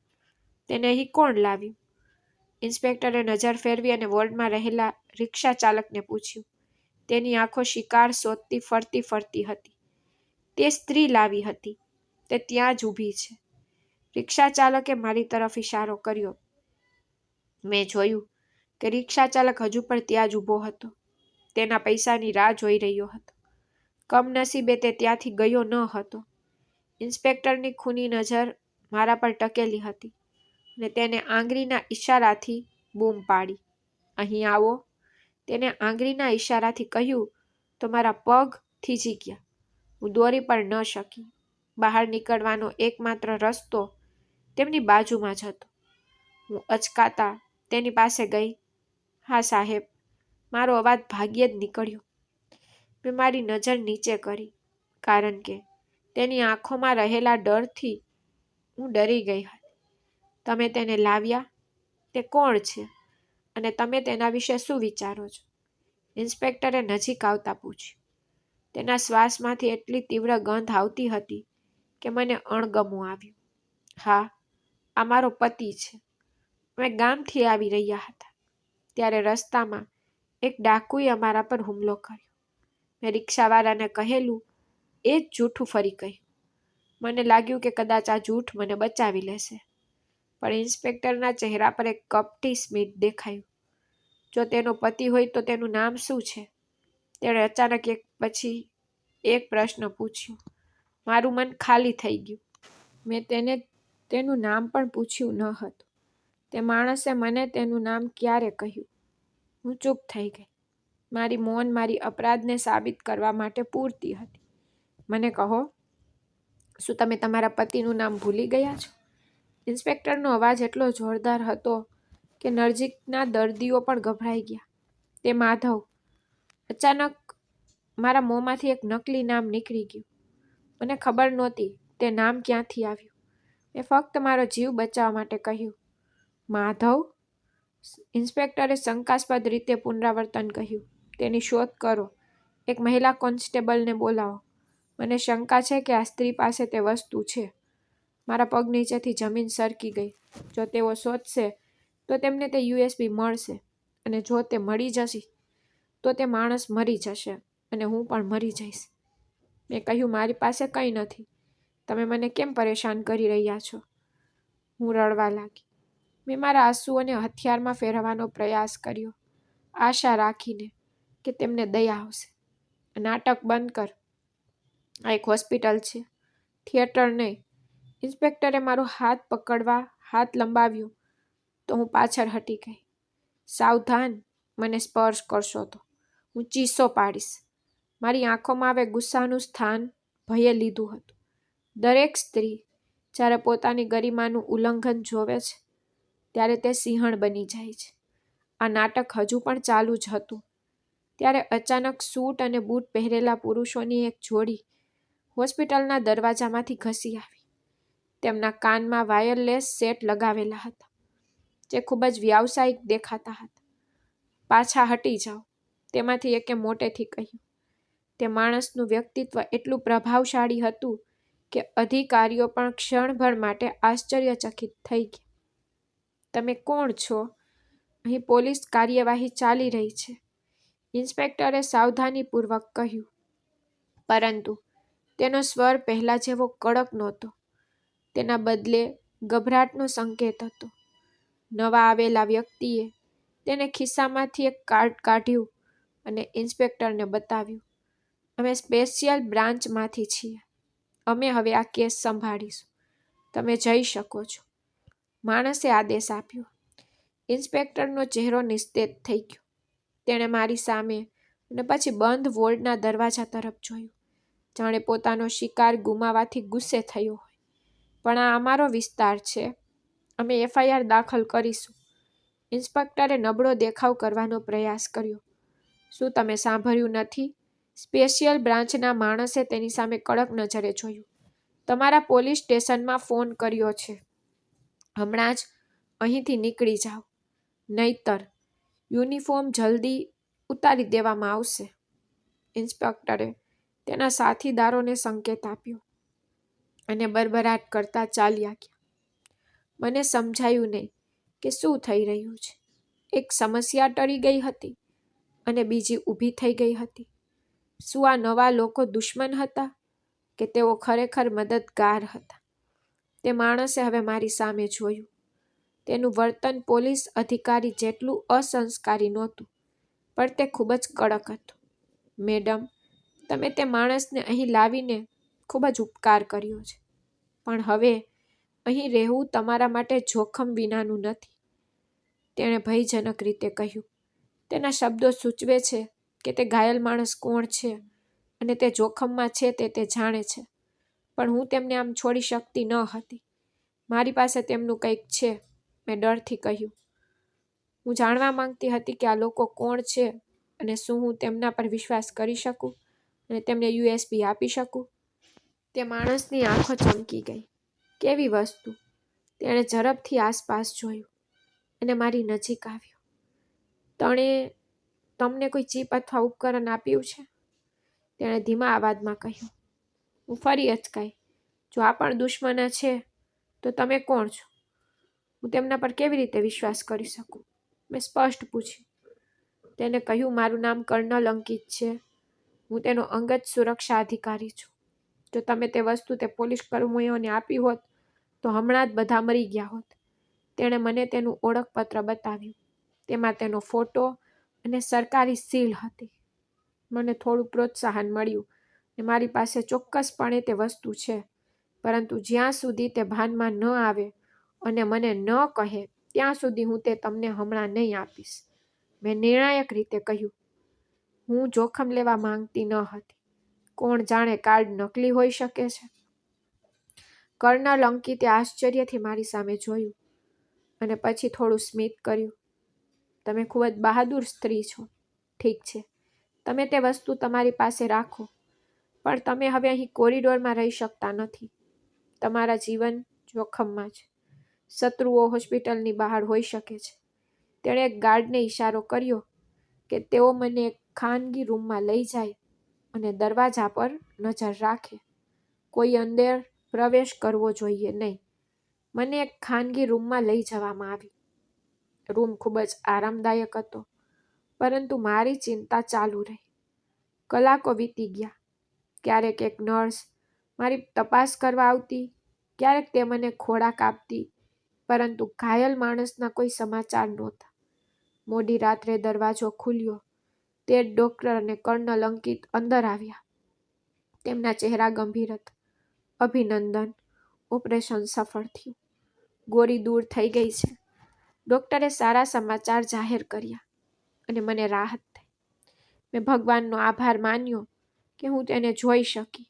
તેને અહીં કોણ લાવ્યું? ઇન્સ્પેક્ટરે નજર ફેરવી અને વોર્ડમાં રહેલા રિક્ષા ચાલકને પૂછ્યું. તેની આંખો શિકાર શોધતી ફરતી હતી. તે સ્ત્રી લાવી હતી. તે ત્યાં જ ઊભી છે. રિક્ષા ચાલકે મારી તરફ ઇશારો કર્યો. મેં જોયું કે રિક્ષા ચાલક હજુ પણ ત્યાં જ ઊભો હતો. તેના પૈસાની રાહ જોઈ રહ્યો હતો. કમનસીબે તે ત્યાંથી ગયો ન હતો. ઇન્સ્પેક્ટરની ખૂની નજર મારા પર ટકેલી હતી અને તેને આંગળીના ઇશારાથી બૂમ પાડી. અહીં આવો. તેને આંગળીના ઇશારાથી કહ્યું તો મારા પગ થીજી ગયા. હું દોરી પણ ન શકી. બહાર નીકળવાનો એકમાત્ર રસ્તો તેમની બાજુમાં જ હતો. હું અચકાતા તેની પાસે ગઈ. હા સાહેબ. મારો અવાજ ભાગ્યે જ નીકળ્યો. મેં મારી નજર નીચે કરી, કારણ કે તેની આંખોમાં રહેલા ડરથી હું ડરી ગઈ હતી. તમે તેને લાવ્યા? તે કોણ છે અને તમે તેના વિશે શું વિચારો છો? ઇન્સ્પેક્ટરે નજીક આવતા પૂછ્યું. તેના શ્વાસમાંથી એટલી તીવ્ર ગંધ આવતી હતી કે મને અણગમો આવ્યું. હા, આ મારો પતિ છે. અમે ગામથી આવી રહ્યા હતા ત્યારે રસ્તામાં એક ડાકુએ અમારા પર હુમલો કર્યો. મેં રિક્ષાવાળાને કહેલું એ જ જૂઠું ફરી કહ્યું. મને લાગ્યું કે કદાચ આ જૂઠ મને બચાવી લેશે, પણ ઇન્સ્પેક્ટરના ચહેરા પર એક કપટી સ્મિત દેખાયું. જો તેનો પતિ હોય તો તેનું નામ શું છે? તેણે અચાનક એક પછી એક પ્રશ્ન પૂછ્યો. મારું મન ખાલી થઈ ગયું. મેં તેને તેનું નામ પણ પૂછ્યું ન હતું. તે માણસે મને તેનું નામ ક્યારે કહ્યું? હું ચૂપ થઈ ગઈ. મારી મૌન મારી અપરાધને સાબિત કરવા માટે પૂરતી હતી. મને કહો, શું તમે તમારા પતિનું નામ ભૂલી ગયા છો? ઇન્સ્પેક્ટરનો અવાજ એટલો જોરદાર હતો કે નજીકના દર્દીઓ પણ ગભરાઈ ગયા. તે માધવ. અચાનક મારા મોંમાંથી એક નકલી નામ નીકળી ગયું. મને ખબર નહોતી તે નામ ક્યાંથી આવ્યું. મેં ફક્ત મારો જીવ બચાવવા માટે કહ્યું, માધવ. ઇન્સ્પેક્ટરે શંકાસ્પદ રીતે પુનરાવર્તન કર્યું. તેની શોધ કરો. એક મહિલા કોન્સ્ટેબલને બોલાવો. મને શંકા છે કે આ સ્ત્રી પાસે તે વસ્તુ છે. મારા પગ નીચેથી જમીન સરકી ગઈ. જો તેઓ શોધશે તો તેમને તે USB મળશે, અને જો તે મળી જશે તો તે માણસ મરી જશે અને હું પણ મરી જઈશ. મેં કહ્યું, મારી પાસે કંઈ નથી. તમે મને કેમ પરેશાન કરી રહ્યા છો? હું રડવા લાગી. મેં મારા આંસુઓને હથિયારમાં ફેરવવાનો પ્રયાસ કર્યો, આશા રાખીને કે તેમને દયા આવશે. નાટક બંધ કર. આ એક હોસ્પિટલ છે, થિયેટર નહીં. ઇન્સ્પેક્ટરે મારો હાથ પકડવા હાથ લંબાવ્યો તો હું પાછળ હટી ગઈ. સાવધાન, મને સ્પર્શ કરશો તો હું ચીસો પાડીશ. મારી આંખોમાં હવે ગુસ્સાનું સ્થાન ભયે લીધું હતું. દરેક સ્ત્રી જ્યારે પોતાની ગરિમાનું ઉલ્લંઘન જોવે છે ત્યારે તે સિંહણ બની જાય છે. આ નાટક હજુ પણ ચાલુ જ હતું. ત્યારે અચાનક સૂટ અને બૂટ પહેરેલા પુરુષોની એક જોડી હોસ્પિટલના દરવાજામાંથી ઘસી આવી. તેમના કાનમાં વાયરલેસ સેટ લગાવેલા હતા, જે ખૂબ જ વ્યાવસાયિક દેખાતા હતા. પાછા હટી જાઓ, તેમાંથી એકે મોટેથી કહ્યું. તે માણસનું વ્યક્તિત્વ એટલું પ્રભાવશાળી હતું કે અધિકારીઓ પણ ક્ષણભર માટે આશ્ચર્યચકિત થઈ ગયા. તમે કોણ છો? અહીં પોલીસ કાર્યવાહી ચાલી રહી છે, ઇન્સ્પેક્ટરે સાવધાનીપૂર્વક કહ્યું. પરંતુ તેનો સ્વર પહેલા જેવો કડક નહોતો. તેના બદલે ગભરાટનો સંકેત હતો. નવા આવેલા વ્યક્તિએ તેને ખિસ્સામાંથી એક કાર્ડ કાઢ્યું અને ઇન્સ્પેક્ટરને બતાવ્યું. અમે સ્પેશિયલ બ્રાન્ચમાંથી છીએ. અમે હવે આ કેસ સંભાળીશું. તમે જઈ શકો છો. માણસે આદેશ આપ્યો. ઇન્સ્પેક્ટરનો ચહેરો નિસ્તેજ થઈ ગયો. તેણે મારી સામે અને પછી બંધ વોર્ડના દરવાજા તરફ જોયું, જાણે પોતાનો શિકાર ગુમાવવાથી ગુસ્સે થયો હોય. પણ આ અમારો વિસ્તાર છે. અમે FIR દાખલ કરીશું. ઇન્સ્પેક્ટરે નબળો દેખાવ કરવાનો પ્રયાસ કર્યો. શું તમે સાંભળ્યું નથી? સ્પેશિયલ બ્રાન્ચના માણસે તેની સામે કડક નજરે જોયું. તમારા પોલીસ સ્ટેશનમાં ફોન કર્યો છે. હમણાં જ અહીંથી નીકળી જાઓ, નહીતર યુનિફોર્મ જલ્દી ઉતારી દેવામાં આવશે. ઇન્સ્પેક્ટરે તેના સાથીદારોને સંકેત આપ્યો અને બરબરાટ કરતા ચાલ્યા ગયા. મને સમજાયું નહીં કે શું થઈ રહ્યું છે. એક સમસ્યા ટળી ગઈ હતી અને બીજી ઊભી થઈ ગઈ હતી. શું આ નવા લોકો દુશ્મન હતા કે તેઓ ખરેખર મદદગાર હતા? તે માણસે હવે મારી સામે જોયું. તેનું વર્તન પોલીસ અધિકારી જેટલું અસંસ્કારી નહોતું, પણ તે ખૂબ જ કડક હતું. મેડમ, તમે તે માણસને અહીં લાવીને ખૂબ જ ઉપકાર કર્યો છે, પણ હવે અહીં રહેવું તમારા માટે જોખમ વિનાનું નથી, તેણે ભયજનક રીતે કહ્યું. તેના શબ્દો સૂચવે છે કે તે ઘાયલ માણસ કોણ છે અને તે જોખમમાં છે તે જાણે છે, પણ હું તેમને આમ છોડી શકતી ન હતી. મારી પાસે તેમનું કંઈક છે, મેં ડરથી કહ્યું. હું જાણવા માંગતી હતી કે આ લોકો કોણ છે અને શું હું તેમના પર વિશ્વાસ કરી શકું અને તેમને USB આપી શકું. તે માણસની આંખો ચમકી ગઈ. કેવી વસ્તુ? તેણે ઝડપથી આસપાસ જોયું અને મારી નજીક આવ્યો. તમને કોઈ ચીપ અથવા ઉપકરણ આપ્યું છે? તેણે ધીમા અવાજમાં કહ્યું. હું ફરી અચકાઈ. જો આ પણ દુશ્મન છે તો તમે કોણ છો? હું તેમના પર કેવી રીતે વિશ્વાસ કરી શકું? મેં સ્પષ્ટ પૂછ્યું. તેને કહ્યું, મારું નામ કર્નલ અંકિત છે. હું તેનો અંગત સુરક્ષા અધિકારી છું. જો તમે તે વસ્તુ તે પોલીસ કર્મીઓને આપી હોત તો હમણાં જ બધા મરી ગયા હોત. તેણે મને તેનું ઓળખપત્ર બતાવ્યું. તેમાં તેનો ફોટો અને સરકારી સીલ હતી. મને થોડું પ્રોત્સાહન મળ્યું અને મારી પાસે ચોક્કસપણે તે વસ્તુ છે, પરંતુ જ્યાં સુધી તે ભાનમાં ન આવે અને મને ન કહે ત્યાં સુધી હું તે તમને હમણાં નહીં આપીશ, મેં નિર્ણાયક રીતે કહ્યું. હું જોખમ લેવા માંગતી ન હતી. કોણ જાણે કાર્ડ નકલી હોઈ શકે છે. કર્નલ અંકિતે આશ્ચર્યથી મારી સામે જોયું અને પછી થોડું સ્મિત કર્યું. તમે ખૂબ જ બહાદુર સ્ત્રી છો. ઠીક છે, તમે તે વસ્તુ તમારી પાસે રાખો, પણ તમે હવે અહીં કોરિડોરમાં રહી શકતા નથી. તમારા જીવન જોખમમાં છે. શત્રુઓ હોસ્પિટલની બહાર હોઈ શકે છે. તેણે એક ગાર્ડને ઈશારો કર્યો કે તેઓ મને એક ખાનગી રૂમમાં લઈ જાય અને દરવાજા પર નજર રાખે. કોઈ અંદર પ્રવેશ કરવો જોઈએ નહીં. મને એક ખાનગી રૂમમાં લઈ જવામાં આવી. રૂમ ખૂબ જ આરામદાયક હતો, પરંતુ મારી ચિંતા ચાલુ રહી. કલાકો વીતી ગયા. ક્યારેક એક નર્સ મારી તપાસ કરવા આવતી, ક્યારેક તે મને ખોરાક આપતી, પરંતુ ઘાયલ માણસના કોઈ સમાચાર નહોતા. મોડી રાત્રે દરવાજો ખુલ્યો. તે ડોક્ટર અને કર્નલ અંકિત અંદર આવ્યા. તેમના ચહેરા ગંભીર હતા. અભિનંદન, ઓપરેશન સફળ થયું. ગોળી દૂર થઈ ગઈ છે. ડોક્ટરે સારા સમાચાર જાહેર કર્યા અને મને રાહત થઈ. મેં ભગવાનનો આભાર માન્યો કે હું તેને જોઈ શકી.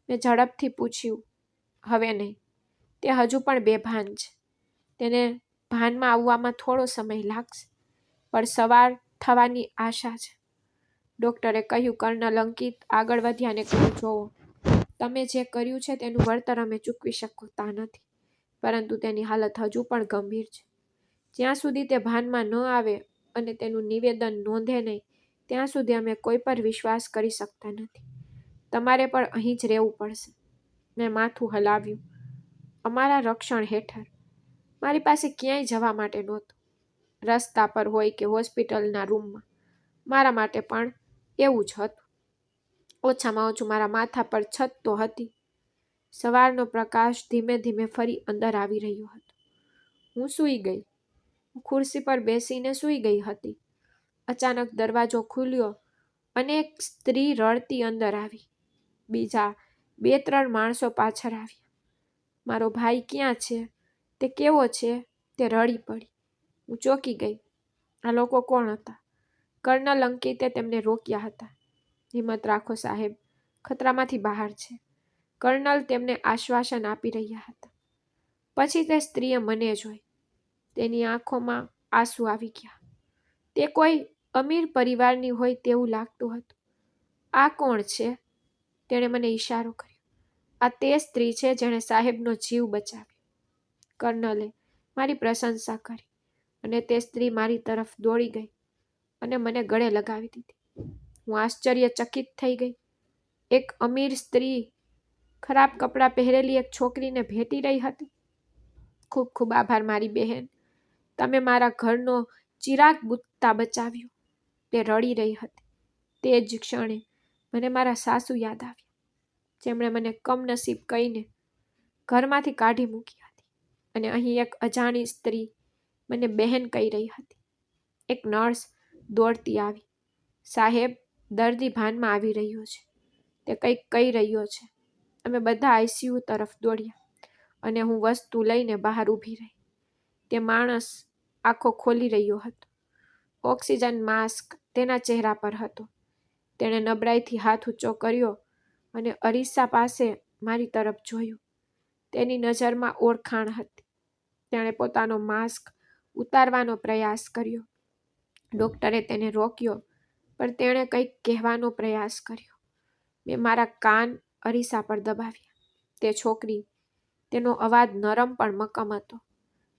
મેં ઝડપથી પૂછ્યું, હવે નહીં? તે હજુ પણ બેભાન છે. તેને ભાનમાં આવવામાં થોડો સમય લાગશે, પણ સવાર થવાની આશા છે. ડોક્ટરે કહ્યું. કર્નલ અંકિત આગળ વધ્યા અને કહ્યું, જોવો, તમે જે કર્યું છે તેનું વળતર અમે ચૂકવી શકતા નથી, પરંતુ તેની હાલત હજુ પણ ગંભીર છે. જ્યાં સુધી તે ભાનમાં ન આવે અને તેનું નિવેદન નોંધે નહીં, ત્યાં સુધી અમે કોઈ પર વિશ્વાસ કરી શકતા નથી. તમારે પણ અહીં જ રહેવું પડશે. મેં માથું હલાવ્યું. અમારા રક્ષણ હેઠળ. મારી પાસે ક્યાંય જવા માટે નહોતું. રસ્તા પર હોય કે હોસ્પિટલના રૂમમાં. મારા માટે પણ એવું જ હતું. ઓછામાં ઓછું મારા માથા પર છત તો હતી. સવારનો પ્રકાશ ધીમે ધીમે ફરી અંદર આવી રહ્યો હતો. હું સૂઈ ગઈ. હું ખુરશી પર બેસીને સૂઈ ગઈ હતી. અચાનક દરવાજો ખુલ્યો અને એક સ્ત્રી રડતી અંદર આવી. બીજા 2-3 માણસો પાછળ આવ્યા. મારો ભાઈ ક્યાં છે? તે કેવો છે? તે રડી પડી. હું ચોંકી ગઈ. આ લોકો કોણ હતા? કર્નલ અંકિતે તેમને રોક્યા હતા. હિંમત રાખો સાહેબ, ખતરામાંથી બહાર છે. કર્નલ તેમને આશ્વાસન આપી રહ્યા હતા. પછી તે સ્ત્રીએ મને જોઈ. તેની આંખોમાં આંસુ આવી ગયા. તે કોઈ અમીર પરિવારની હોય તેવું લાગતું હતું. આ કોણ છે? તેણે મને ઈશારો કર્યો. આ તે સ્ત્રી છે જેણે સાહેબનો જીવ બચાવ્યો. કર્નલે મારી પ્રશંસા કરી અને તે સ્ત્રી મારી તરફ દોડી ગઈ અને મને ગળે લગાવી દીધી. હું આશ્ચર્યચકિત થઈ ગઈ. એક અમીર સ્ત્રી ખરાબ કપડાં પહેરેલી એક છોકરીને ભેટી રહી હતી. ખૂબ ખૂબ આભાર મારી બહેન, તમે મારા ઘરનો ચિરાગ બુઝતા બચાવ્યો. તે રડી રહી હતી. તે જ ક્ષણે મને મારા સાસુ યાદ આવ્યા, જેમણે મને કમનસીબ કહીને ઘરમાંથી કાઢી મૂકી હતી. અને અહીં એક અજાણી સ્ત્રી મને બહેન કહી રહી હતી. એક નર્સ દોડતી આવી. સાહેબ, દર્દી ભાનમાં આવી રહ્યો છે. તે કંઈક કહી રહ્યો છે. અમે બધા આઈસીયુ તરફ દોડ્યા અને હું વસ્તુ લઈને બહાર ઊભી રહી. તે માણસ આંખો ખોલી રહ્યો હતો. ઓક્સિજન માસ્ક તેના ચહેરા પર હતો. તેણે નબળાઈથી હાથ ઊંચો કર્યો અને અરીસા પાસે મારી તરફ જોયું. તેની નજરમાં ઓળખાણ હતી. તેણે પોતાનો માસ્ક ઉતારવાનો પ્રયાસ કર્યો. ડૉક્ટરે તેને રોક્યો, પણ તેણે કંઈક કહેવાનો પ્રયાસ કર્યો. મેં મારા કાન અરીસા પર દબાવ્યા. તે છોકરી, તેનો અવાજ નરમ પણ મક્કમ હતો.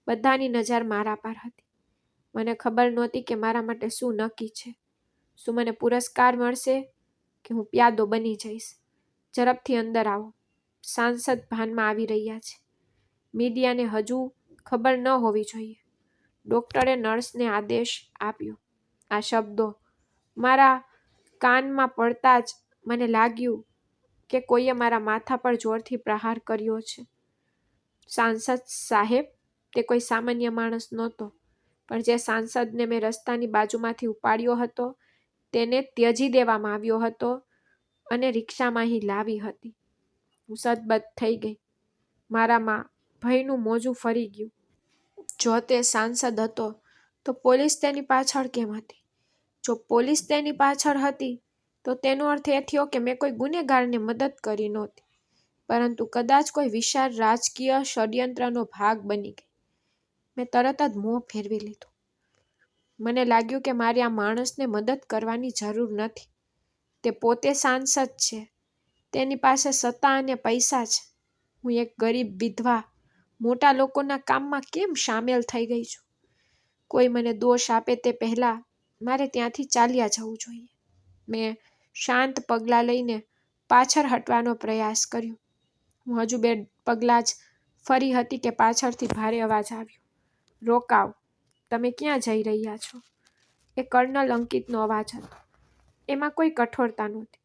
બધાની નજર મારા પર હતી. મને ખબર નહોતી કે મારા માટે શું નક્કી છે. શું મને પુરસ્કાર મળશે કે હું પ્યાદો બની જઈશ? ઝડપથી અંદર આવો, સાંસદ ભાનમાં આવી રહ્યા છે. મીડિયાને હજુ ખબર ન હોવી જોઈએ. ડૉક્ટરે નર્સને આદેશ આપ્યો. આ શબ્દો મારા કાનમાં પડતા જ મને લાગ્યું કે કોઈએ મારા માથા પર જોરથી પ્રહાર કર્યો છે. સાંસદ સાહેબ, તે કોઈ સામાન્ય માણસ નહોતો, પણ જે સાંસદને મેં રસ્તાની બાજુમાંથી ઉપાડ્યો હતો, તેને ત્યજી દેવામાં આવ્યો હતો અને રિક્ષામાં અહીં લાવી હતી. હું સદબદ થઈ ગઈ. મારામાં ભયનું મોજું ફરી ગયું. જો તે સાંસદ હતો તો પોલીસ તેની પાછળ કેમ હતી? જો પોલીસ તેની પાછળ હતી તો તેનો અર્થ એ થયો કે મેં કોઈ ગુનેગારને મદદ કરી નહોતી, પરંતુ કદાચ કોઈ વિશાળ રાજકીય ષડયંત્રનો ભાગ બની ગઈ. મેં તરત જ મોં ફેરવી લીધું. મને લાગ્યું કે મારે આ માણસને મદદ કરવાની જરૂર નથી. તે પોતે સાંસદ છે. તેની પાસે સત્તા અને પૈસા છે. હું એક ગરીબ વિધવા મોટા લોકોના કામમાં કેમ સામેલ થઈ ગઈ છું? કોઈ મને દોષ આપે તે પહેલાં મારે ત્યાંથી ચાલ્યા જવું જોઈએ. મેં શાંત પગલાં લઈને પાછળ હટવાનો પ્રયાસ કર્યો. હું હજુ 2 પગલાં જ ફરી હતી કે પાછળથી ભારે અવાજ આવ્યો. રોકાવ, તમે ક્યાં જઈ રહ્યા છો? એ કર્નલ અંકિતનો અવાજ હતો. એમાં કોઈ કઠોરતા નહોતી,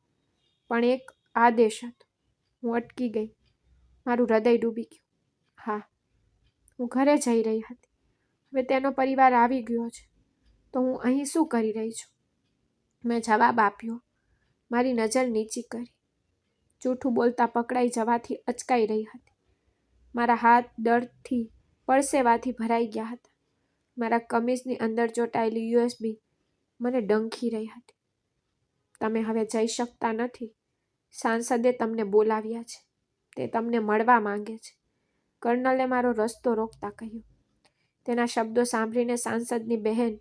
પણ એક આદેશ હતો. હું અટકી ગઈ. મારું હૃદય ડૂબી ગયું. હા, હું ઘરે જઈ રહી હતી. હવે તેનો પરિવાર આવી ગયો છે, તો હું અહીં શું કરી રહી છું? મેં જવાબ આપ્યો. મારી નજર નીચી કરી. જૂઠું બોલતા પકડાઈ જવાથી અચકાઈ રહી હતી. મારા હાથ દર્દથી પરસેવાથી ભરાઈ ગયા હતા. મારા કમીઝની અંદર ચોંટાયેલી USB મને ડંખી રહી હતી. તમે હવે જઈ શકતા નથી. સાંસદે તમને બોલાવ્યા છે. તે તમને મળવા માંગે છે. કર્નલે મારો રસ્તો રોકતા કહ્યું. તેના શબ્દો સાંભળીને સાંસદની બહેન,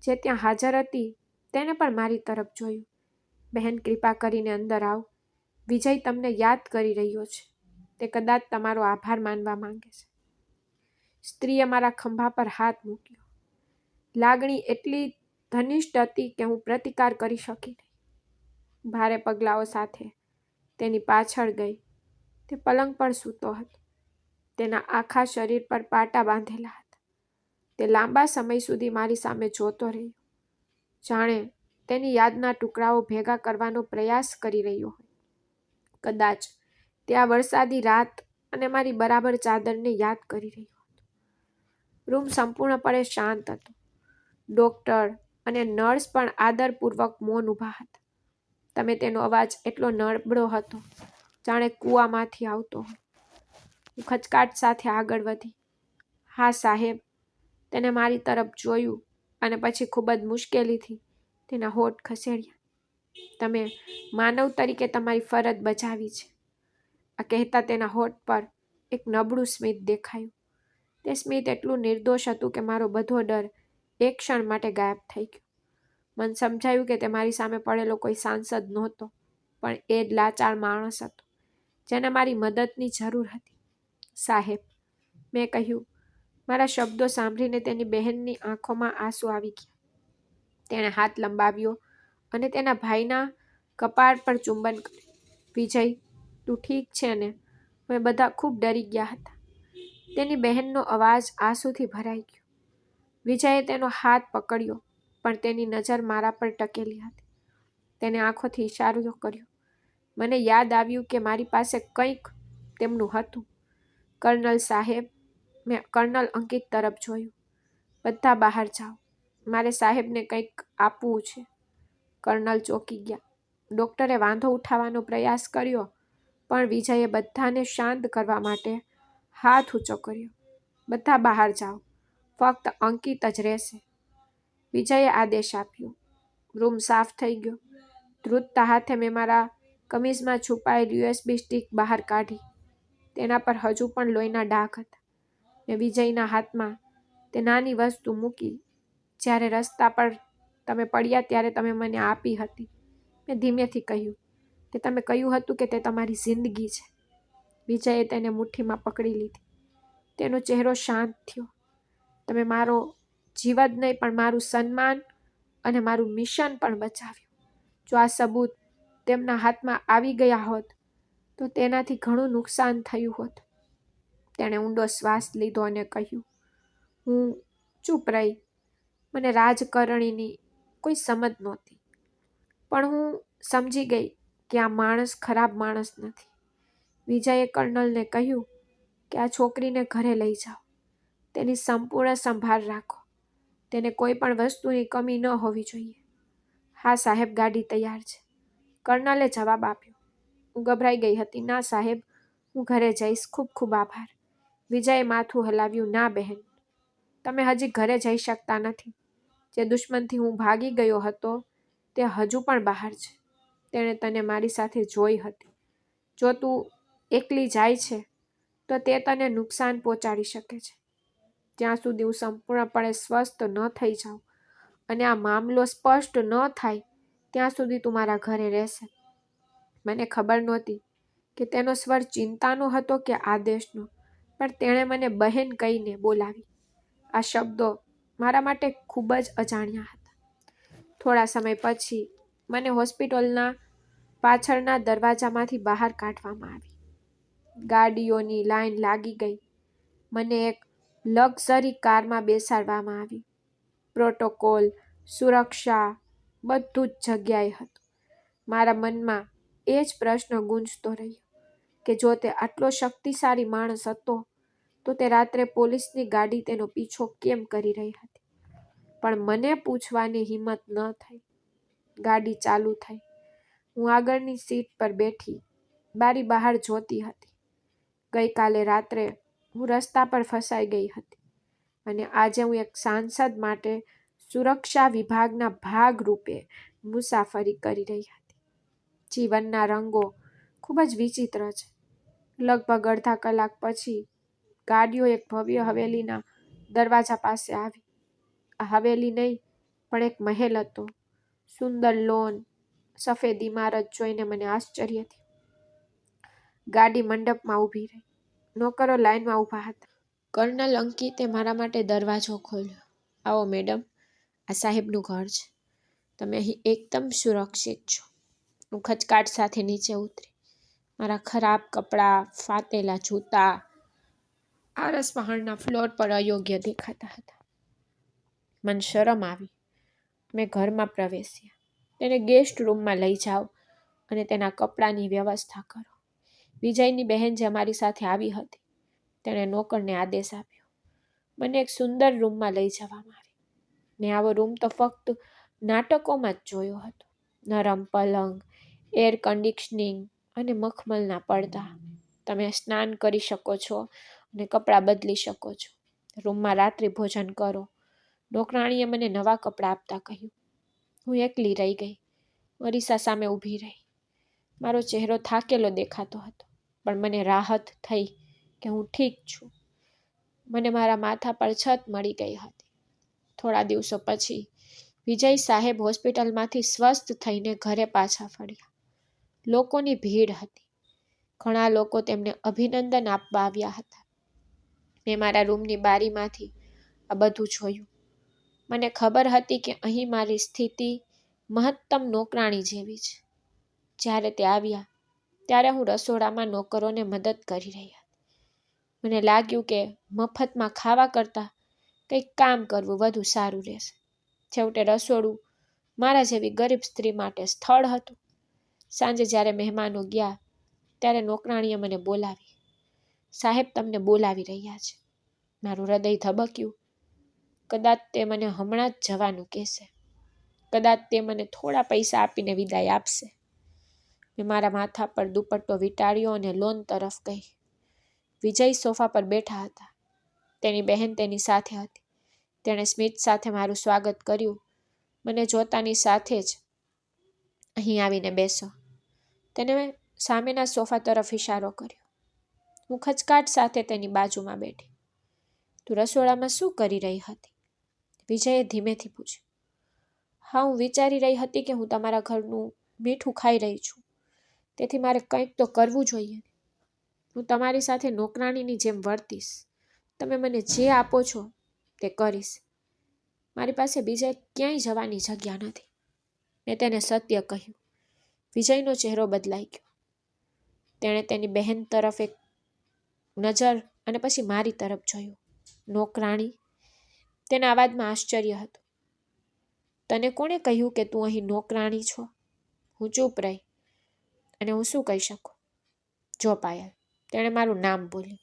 જે ત્યાં હાજર હતી, તેણે પણ મારી તરફ જોયું. બહેન, કૃપા કરીને અંદર આવો. વિજય તમને યાદ કરી રહ્યો છે. તે કદાચ તમારો આભાર માનવા માંગે છે. સ્ત્રીએ મારા ખંભા પર હાથ મૂક્યો. લાગણી એટલી ઘનિષ્ઠ હતી કે હું પ્રતિકાર કરી શકી નહીં. ભારે પગલાઓ સાથે તેની પાછળ ગઈ. તે પલંગ પર સૂતો હતો. તેના આખા શરીર પર પાટા બાંધેલા હતા. તે લાંબા સમય સુધી મારી સામે જોતો રહ્યો, જાણે તેની યાદના ટુકડાઓ ભેગા કરવાનો પ્રયાસ કરી રહ્યો હોય. કદાચ તે આ વરસાદી રાત અને મારી બરાબર ચાદરને યાદ કરી રહ્યો હતો. રૂમ સંપૂર્ણપણે શાંત હતો. ડૉક્ટર અને નર્સ પણ આદરપૂર્વક મૌન ઊભા હતા. તમે તેનો અવાજ એટલો નબળો હતો, જાણે કૂવામાંથી આવતો હોય. હું ખચકાટ સાથે આગળ વધી. હા સાહેબ. તેને મારી તરફ જોયું અને પછી ખૂબ જ મુશ્કેલીથી તેના હોઠ ખસેડ્યા. તમે માનવ તરીકે તમારી ફરજ બજાવી છે. આ કહેતા તેના હોઠ પર એક નબળું સ્મિત દેખાયું. તે સ્મિત એટલું નિર્દોષ હતું કે મારો બધો ડર એક ક્ષણ માટે ગાયબ થઈ ગયો. મને સમજાયું કે તે મારી સામે પડેલો કોઈ સાંસદ નહોતો, પણ એ જ લાચાર માણસ હતો, જેને મારી મદદની જરૂર હતી. સાહેબ, મેં કહ્યું. મારા શબ્દો સાંભળીને તેની બહેનની આંખોમાં આંસુ આવી ગયા. તેણે હાથ લંબાવ્યો અને તેના ભાઈના કપાળ પર ચુંબન કર્યું. વિજય, તું ઠીક છે ને? અમે બધા ખૂબ ડરી ગયા હતા. તેની બહેનનો અવાજ આંસુથી ભરાઈ ગયો. વિજયે તેનો હાથ પકડ્યો, પણ તેની નજર મારા પર ટકેલી હતી. તેને આંખોથી ઇશારો કર્યો. મને યાદ આવ્યું કે મારી પાસે કંઈક તેમનું હતું. કર્નલ સાહેબ, મેં કર્નલ અંકિત તરફ જોયું. બધા બહાર જાઓ, મારે સાહેબને કંઈક આપવું છે. કર્નલ ચોંકી ગયા. ડૉક્ટરે વાંધો ઉઠાવવાનો પ્રયાસ કર્યો, પણ વિજયે બધાને શાંત કરવા માટે હાથ ઊંચો કર્યો. બધા બહાર જાઓ, ફક્ત અંકિત જ રહેશે. વિજયે આદેશ આપ્યો. રૂમ સાફ થઈ ગયો. ધ્રુજતા હાથે મેં મારા કમીઝમાં છુપાયેલ USB સ્ટિક બહાર કાઢી. તેના પર હજુ પણ લોહીના ડાઘ હતા. મેં વિજયના હાથમાં તે નાની વસ્તુ મૂકી. જ્યારે રસ્તા પર તમે પડ્યા ત્યારે તમે મને આપી હતી. મેં ધીમેથી કહ્યું કે તમે કહ્યું હતું કે તે તમારી જિંદગી છે. વિજયે તેને મુઠ્ઠીમાં પકડી લીધી. તેનો ચહેરો શાંત થયો. તમે મારો જીવ જ નહીં પણ મારું સન્માન અને મારું મિશન પણ બચાવ્યું. જો આ સબૂત તેમના હાથમાં આવી ગયા હોત તો તેનાથી ઘણું નુકસાન થયું હોત. તેણે ઊંડો શ્વાસ લીધો અને કહ્યું. હું ચૂપ રહી. મને રાજકારણીની કોઈ સમજ નહોતી, પણ હું સમજી ગઈ કે આ માણસ ખરાબ માણસ નથી. વિજયે કર્નલને કહ્યું કે આ છોકરીને ઘરે લઈ જાઓ. તેની સંપૂર્ણ સંભાળ રાખો. તેને કોઈ પણ વસ્તુની કમી ન હોવી જોઈએ. હા સાહેબ, ગાડી તૈયાર છે, કર્નલે જવાબ આપ્યો. હું ગભરાઈ ગઈ હતી. ના સાહેબ, હું ઘરે જઈશ. ખૂબ ખૂબ આભાર. વિજયે માથું હલાવ્યું. ના બહેન, તમે હજી ઘરે જઈ શકતા નથી. જે દુશ્મનથી હું ભાગી ગયો હતો તે હજુ પણ બહાર છે. તેણે તને મારી સાથે જોઈ હતી. જો તું એકલી જાય છે તો તે તને નુકસાન પહોંચાડી શકે છે. જ્યાં સુધી હું સંપૂર્ણપણે સ્વસ્થ ન થઈ જાઉં અને આ મામલો સ્પષ્ટ ન થાય ત્યાં સુધી તું મારા ઘરે રહેશે. મને ખબર નહોતી કે તેનો સ્વર ચિંતાનો હતો કે આદેશનો, પણ તેણે મને બહેન કહીને બોલાવી. આ શબ્દો મારા માટે ખૂબ જ અજાણ્યા હતા. થોડા સમય પછી મને હોસ્પિટલના પાછળના દરવાજામાંથી બહાર કાઢવામાં આવી. ગાડીઓની લાઈન લાગી ગઈ. મને એક લક્ઝરી કારમાં બેસાડવામાં આવી. પ્રોટોકોલ, સુરક્ષા, બધું જ જગ્યાએ હતું. મારા મનમાં એ જ પ્રશ્ન ગૂંજતો રહ્યો કે જો તે આટલો શક્તિશાળી માણસ હતો તો તે રાત્રે પોલીસની ગાડી તેનો પીછો કેમ કરી રહી હતી? પણ મને પૂછવાની હિંમત ન થઈ. ગાડી ચાલુ થઈ. હું આગળની સીટ પર બેઠી, બારી બહાર જોતી હતી. ગઈકાલે રાત્રે હું રસ્તા પર ફસાઈ ગઈ હતી અને આજે હું એક સાંસદ માટે સુરક્ષા વિભાગના ભાગ રૂપે મુસાફરી કરી રહી હતી. જીવનના રંગો ખૂબ જ વિચિત્ર છે. લગભગ અડધા કલાક પછી ગાડીઓ એક ભવ્ય હવેલીના દરવાજા પાસે આવી. આ હવેલી નહીં પણ એક મહેલ હતો. સુંદર લોન, સફેદ ઇમારત જોઈને મને આશ્ચર્ય થયું. ગાડી મંડપમાં ઊભી રહી. નોકરો લાઈનમાં ઊભા હતા. કર્નલ અંકિતે મારા માટે દરવાજો ખોલ્યો. આવો મેડમ, આ સાહેબનું ઘર છે. તમે અહીં એકદમ સુરક્ષિત છો. હું ખચકાટ સાથે નીચે ઉતરી. મારા ખરાબ કપડાં, ફાટેલા જૂતા આરસ પહાડના ફ્લોર પર અયોગ્ય દેખાતા હતા. મને શરમ આવી. મેં ઘરમાં પ્રવેશ્યા. તેને ગેસ્ટ રૂમમાં લઈ જાઓ અને તેના કપડાની વ્યવસ્થા કરો. વિજયની બહેન જે અમારી સાથે આવી હતી તેણે નોકરને આદેશ આપ્યો. મને એક સુંદર રૂમમાં લઈ જવામાં આવી. મેં આવો રૂમ તો ફક્ત નાટકોમાં જ જોયો હતો. નરમ પલંગ, એર કન્ડિશનિંગ અને મખમલના પડદા. તમે સ્નાન કરી શકો છો અને કપડાં બદલી શકો છો. રૂમમાં રાત્રિ ભોજન કરો. નોકરાણીએ મને નવા કપડાં આપતા કહ્યું. હું એકલી રહી ગઈ. અરીસા સામે ઊભી રહી. મારો ચહેરો થાકેલો દેખાતો હતો, પણ મને રાહત થઈ કે હું ઠીક છું. મને મારા માથા પર છત મળી ગઈ હતી. થોડા દિવસો પછી વિજય સાહેબ હોસ્પિટલમાંથી સ્વસ્થ થઈને ઘરે પાછા ફર્યા. લોકોની ભીડ હતી. ઘણા લોકો તેમને અભિનંદન આપવા આવ્યા હતા. મેં મારા રૂમની બારીમાંથી આ બધું જોયું. મને ખબર હતી કે અહીં મારી સ્થિતિ મહત્તમ નોકરાણી જેવી છે. જ્યારે તે આવ્યા ત્યારે હું રસોડામાં નોકરોને મદદ કરી રહી હતી. મને લાગ્યું કે મફતમાં ખાવા કરતાં કંઈક કામ કરવું વધુ સારું રહેશે. છેવટે રસોડું મારા જેવી ગરીબ સ્ત્રી માટે સ્થળ હતું. સાંજે જ્યારે મહેમાનો ગયા ત્યારે નોકરાણીએ મને બોલાવી. સાહેબ તમને બોલાવી રહ્યા છે. મારું હૃદય ધબક્યું. કદાચ તે મને હમણાં જ જવાનું કહેશે. કદાચ તે મને થોડા પૈસા આપીને વિદાય આપશે. મેં મારા માથા પર દુપટ્ટો વીંટાળ્યો અને લોન તરફ ગઈ. વિજય સોફા પર બેઠા હતા. તેની બહેન તેની સાથે હતી. તેણે સ્મિત સાથે મારું સ્વાગત કર્યું. મને જોતાની સાથે જ અહીં આવીને બેસો. તેને સામેના સોફા તરફ ઇશારો કર્યો. હું ખચકાટ સાથે તેની બાજુમાં બેઠી. તું રસોડામાં શું કરી રહી હતી? વિજયે ધીમેથી પૂછ્યું. હા, હું વિચારી રહી હતી કે હું તમારા ઘરનું મીઠું ખાઈ રહી છું. તેથી મારે કંઈક તો કરવું જોઈએ. હું તમારી સાથે નોકરાણીની જેમ વર્તીશ. તમે મને જે આપો છો તે કરીશ. મારી પાસે બીજે ક્યાંય જવાની જગ્યા નથી. મેં તેને સત્ય કહ્યું. વિજયનો ચહેરો બદલાઈ ગયો. તેણે તેની બહેન તરફ એક નજર અને પછી મારી તરફ જોયું. નોકરાણી? તેના અવાજમાં આશ્ચર્ય હતું. તને કોણે કહ્યું કે તું અહીં નોકરાણી છો? હું ચૂપ રહી. અને હું શું કહી શકું? જો પાયલ, તેણે મારું નામ બોલ્યું.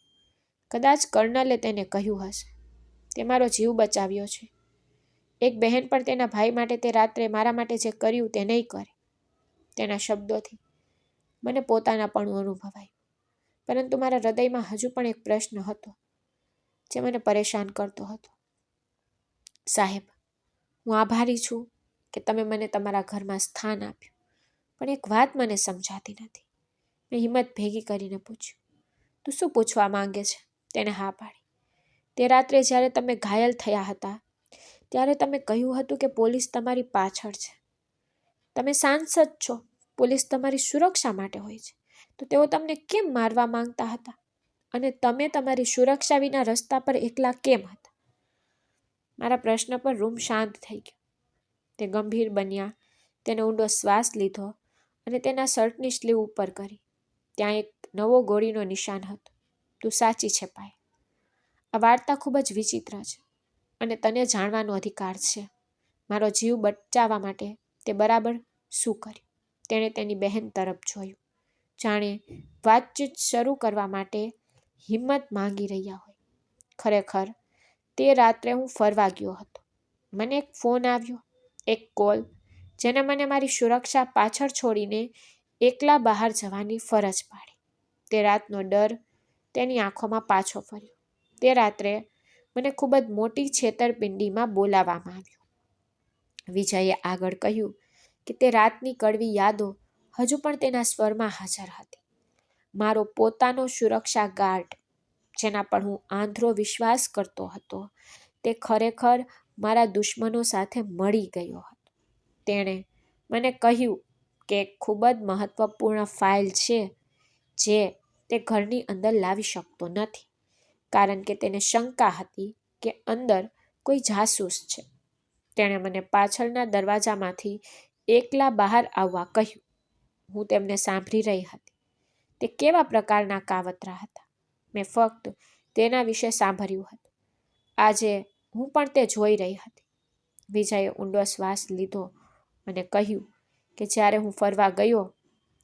કદાચ કર્નલે તેને કહ્યું હશે. તે મારો જીવ બચાવ્યો છે. એક બહેન પણ તેના ભાઈ માટે તે રાત્રે મારા માટે જે કર્યું તે નહીં કરે. તેના શબ્દોથી મને પોતાનાપણું અનુભવાયું. પરંતુ મારા હૃદયમાં હજુ પણ એક પ્રશ્ન હતો જે મને પરેશાન કરતો હતો. સાહેબ, હું આભારી છું કે તમે મને તમારા ઘરમાં સ્થાન આપ્યું. પણ એક વાત મને સમજાતી નથી. મેં હિંમત ભેગી કરીને પૂછ્યું. તું શું પૂછવા માંગે છે? તેને હા પાડી. તે રાત્રે જ્યારે તમે ઘાયલ થયા હતા ત્યારે તમે કહ્યું હતું કે પોલીસ તમારી પાછળ છે. તમે સાંસદ છો. પોલીસ તમારી સુરક્ષા માટે હોય છે. તો તેઓ તમને કેમ મારવા માંગતા હતા? અને તમે તમારી સુરક્ષા વિના રસ્તા પર એકલા કેમ હતા? મારા પ્રશ્ન પર રૂમ શાંત થઈ ગયો. તે ગંભીર બન્યા. તેને ઊંડો શ્વાસ લીધો અને તેના શર્ટની સ્લીવ ઉપર કરી. ત્યાં એક નવો ગોળીનો નિશાન હતો. તું સાચી છે પાય. આ વાર્તા ખૂબ જ વિચિત્ર છે અને તને જાણવાનો અધિકાર છે. મારો જીવ બચાવવા માટે તે બરાબર શું કર્યું? તેણે તેની બહેન તરફ જોયું. જાણે વાતચીત શરૂ કરવા માટે હિંમત માંગી રહ્યા હોય. ખરેખર તે રાત્રે હું ફરવા ગયો હતો. મને એક ફોન આવ્યો, એક કોલ, જેને મને મારી સુરક્ષા પાછળ છોડીને એકલા બહાર જવાની ફરજ પાડી. તે રાતનો ડર તેની આંખોમાં પાછો ફર્યો. તે રાત્રે મને ખૂબ જ મોટી છેતરપિંડીમાં બોલાવવામાં આવ્યો. વિજયે આગળ કહ્યું કે તે રાતની કડવી યાદો હજુ પણ તેના સ્વરમાં હાજર હતી. મારો પોતાનો સુરક્ષા ગાર્ડ, જેના પર હું આંધળો વિશ્વાસ કરતો હતો, તે ખરેખર મારા દુશ્મનો સાથે મળી ગયો હતો. તેણે મને કહ્યું કે એક ખૂબ જ મહત્વપૂર્ણ ફાઇલ છે જે તે ઘરની અંદર લાવી શકતો નથી, કારણ કે તેને શંકા હતી કે અંદર કોઈ જાસૂસ છે. તેણે મને પાછળના દરવાજામાંથી એકલા બહાર આવવા કહ્યું. હું તેમને સાંભળી રહી હતી. તે કેવા પ્રકારના કાવતરા હતા મેં ફક્ત તેના વિશે સાંભળ્યું હતું. આજે હું પણ તે જોઈ રહી હતી. વિજયે ઊંડો શ્વાસ લીધો અને કહ્યું કે જ્યારે હું ફરવા ગયો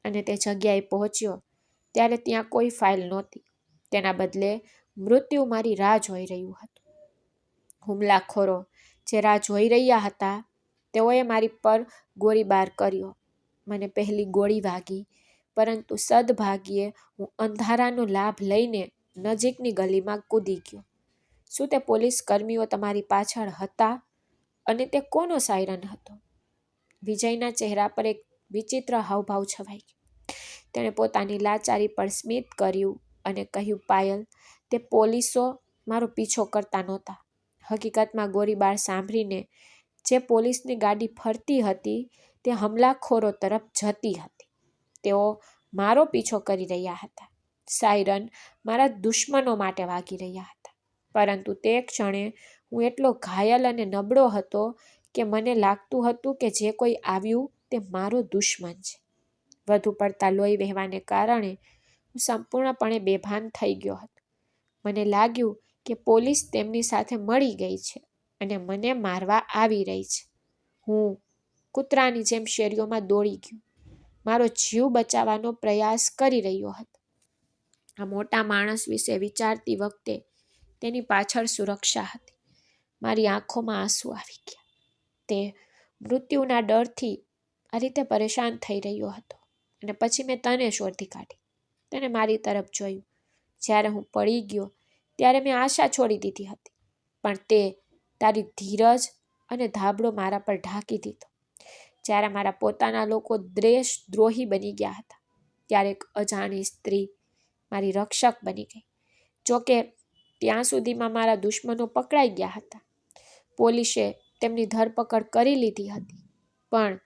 અને તે જગ્યાએ પહોંચ્યો ત્યારે ત્યાં કોઈ ફાઇલ નહોતી. તેના બદલે મૃત્યુ મારી રાહ જોઈ રહ્યું હતું. હુમલાખોરો જે રાહ જોઈ રહ્યા હતા તેઓએ મારી પર ગોળીબાર કર્યો. મને પહેલી ગોળી વાગી, પરંતુ સદભાગ્યે હું અંધારાનો લાભ લઈને નજીકની ગલીમાં કૂદી ગયો. શું તે પોલીસ કર્મીઓ તમારી પાછળ હતા? અને તે કોનો સાયરન હતો? વિજયના ચહેરા પર એક વિચિત્ર હાવભાવ છવાઈ ગયો. તેણે પોતાની લાચારી પર સ્મિત કર્યું અને કહ્યું, પાયલ, તે પોલીસો મારો પીછો કરતા નહોતા. હકીકતમાં ગોળીબાર સાંભળીને જે પોલીસની ગાડી ફરતી હતી તે હુમલાખોરો તરફ જતી હતી. તેઓ મારો પીછો કરી રહ્યા હતા. સાયરન મારા દુશ્મનો માટે વાગી રહ્યા હતા. પરંતુ તે ક્ષણે હું એટલો ઘાયલ અને નબળો હતો કે મને લાગતું હતું કે જે કોઈ આવ્યું તે મારો દુશ્મન છે. વધુ પડતા લોહી વહેવાને કારણે હું સંપૂર્ણપણે બેભાન થઈ ગયો હતો. મને લાગ્યું કે પોલીસ તેમની સાથે મળી ગઈ છે અને મને મારવા આવી રહી છે. હું કૂતરાની જેમ શેરીઓમાં દોડી ગયો, મારો જીવ બચાવવાનો પ્રયાસ કરી રહ્યો હતો. આ મોટા માણસ વિશે વિચારતી વખતે તેની પાછળ સુરક્ષા હતી. મારી આંખોમાં આંસુ આવી ગયા. તે મૃત્યુના ડરથી આ રીતે પરેશાન થઈ રહ્યો હતો. અને પછી મેં તને શોધી કાઢી. તેને મારી તરફ જોયું. જ્યારે હું પડી ગયો ત્યારે મેં આશા છોડી દીધી હતી, પણ તે તારી ધીરજ અને ધાબળો મારા પર ઢાંકી દીધો. જ્યારે મારા પોતાના લોકો દેશદ્રોહી બની ગયા હતા, ત્યારે એક અજાણી સ્ત્રી મારી રક્ષક બની ગઈ. જોકે ત્યાં સુધીમાં મારા દુશ્મનો પકડાઈ ગયા હતા. પોલીસે તેમની ધરપકડ કરી લીધી હતી, પણ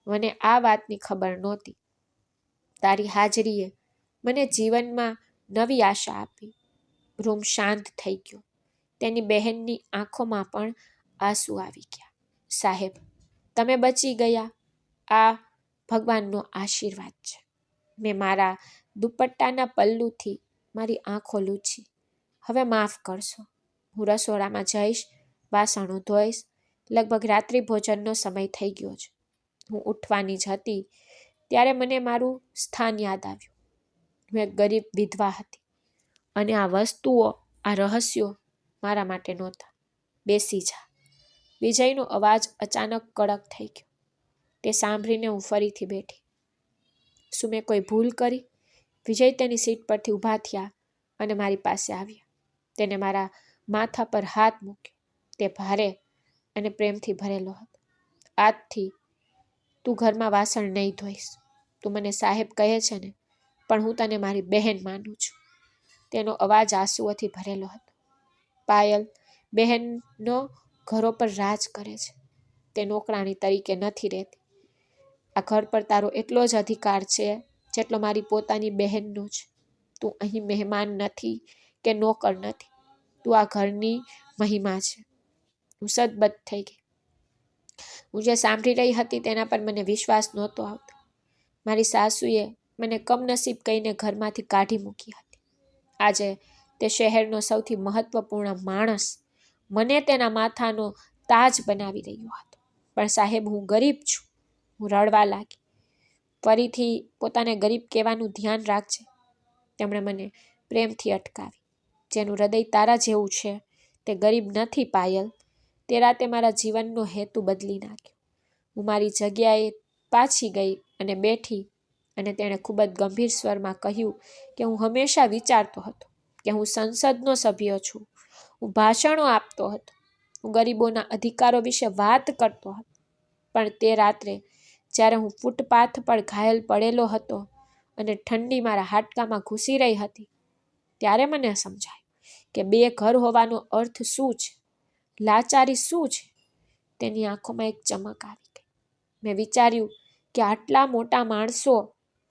મને આ વાતની ખબર નહોતી. તારી હાજરીએ મને જીવનમાં નવી આશા આપી. રૂમ શાંત થઈ ગયો. તેની બહેનની આંખોમાં પણ આંસુ આવી ગયા. સાહેબ, તમે બચી ગયા. આ ભગવાનનો આશીર્વાદ છે. મેં મારા દુપટ્ટાના પલ્લુથી મારી આંખો લૂછી. હવે માફ કરશો. હું રસોડામાં જઈશ, વાસણો ધોઈશ. લગભગ રાત્રિ ભોજનનો સમય થઈ ગયો છે. હું ઉઠવાની જ હતી ત્યારે મને મારું સ્થાન યાદ આવ્યું. હું એક ગરીબ વિધવા હતી અને આ વસ્તુઓ, આ રહસ્યો મારા માટે નહોતા. બેસી જા. વિજયનો અવાજ અચાનક કડક થઈ ગયો. તે સાંભળીને હું ફરીથી બેઠી. શું મેં કોઈ ભૂલ કરી? વિજય તેની સીટ પરથી ઊભા થયા અને મારી પાસે આવ્યા. તેને મારા માથા પર હાથ મૂક્યો. તે ભારે અને પ્રેમથી ભરેલો હતો. આજથી તું ઘરમાં વાસણ નહીં ધોઈશ. તું મને સાહેબ કહે છે ને, પણ હું તને મારી બહેન માનું છું. તેનો અવાજ આંસુઓથી ભરેલો હતો. પાયલ, બહેનનો ઘરો પર રાજ કરે છે. તે નોકરાણી તરીકે નથી રહેતી. આ ઘર પર તારો એટલો જ અધિકાર છે જેટલો મારી પોતાની બહેનનો છે. તું અહીં મહેમાન નથી કે નોકર નથી. તું આ ઘરની મહિમા છે. હું સદબદ થઈ ગઈ. હું જે સાંભળી રહી હતી તેના પર મને વિશ્વાસ નહોતો આવતો. મારી સાસુએ મને કમનસીબ કહીને ઘરમાંથી કાઢી મૂકી હતી. આજે તે શહેરનો સૌથી મહત્વપૂર્ણ માણસ મને તેના માથાનો તાજ બનાવી રહ્યો હતો. પણ સાહેબ, હું ગરીબ છું. હું રડવા લાગી. ફરીથી પોતાને ગરીબ કહેવાનું ધ્યાન રાખજે. તેમણે મને પ્રેમથી અટકાવી. જેનું હૃદય તારા જેવું છે તે ગરીબ નથી પાયલ. તે રાતે મારા જીવનનો હેતુ બદલી નાખ્યો. હું મારી જગ્યાએ પાછી ગઈ અને બેઠી અને તેણે ખૂબ જ ગંભીર સ્વરમાં કહ્યું કે હું હંમેશા વિચારતો હતો કે હું સંસદનો સભ્ય છું. હું ભાષણો આપતો હતો. હું ગરીબોના અધિકારો વિશે વાત કરતો હતો. પણ તે રાત્રે જ્યારે હું ફૂટપાથ પર ઘાયલ પડેલો હતો અને ઠંડી મારા હાડકામાં ઘૂસી રહી હતી, ત્યારે મને સમજાયું કે બે ઘર હોવાનો અર્થ શું છે, લાચારી શું છે. તેની આંખોમાં એક ચમક આવી ગઈ. મેં વિચાર્યું કે આટલા મોટા માણસો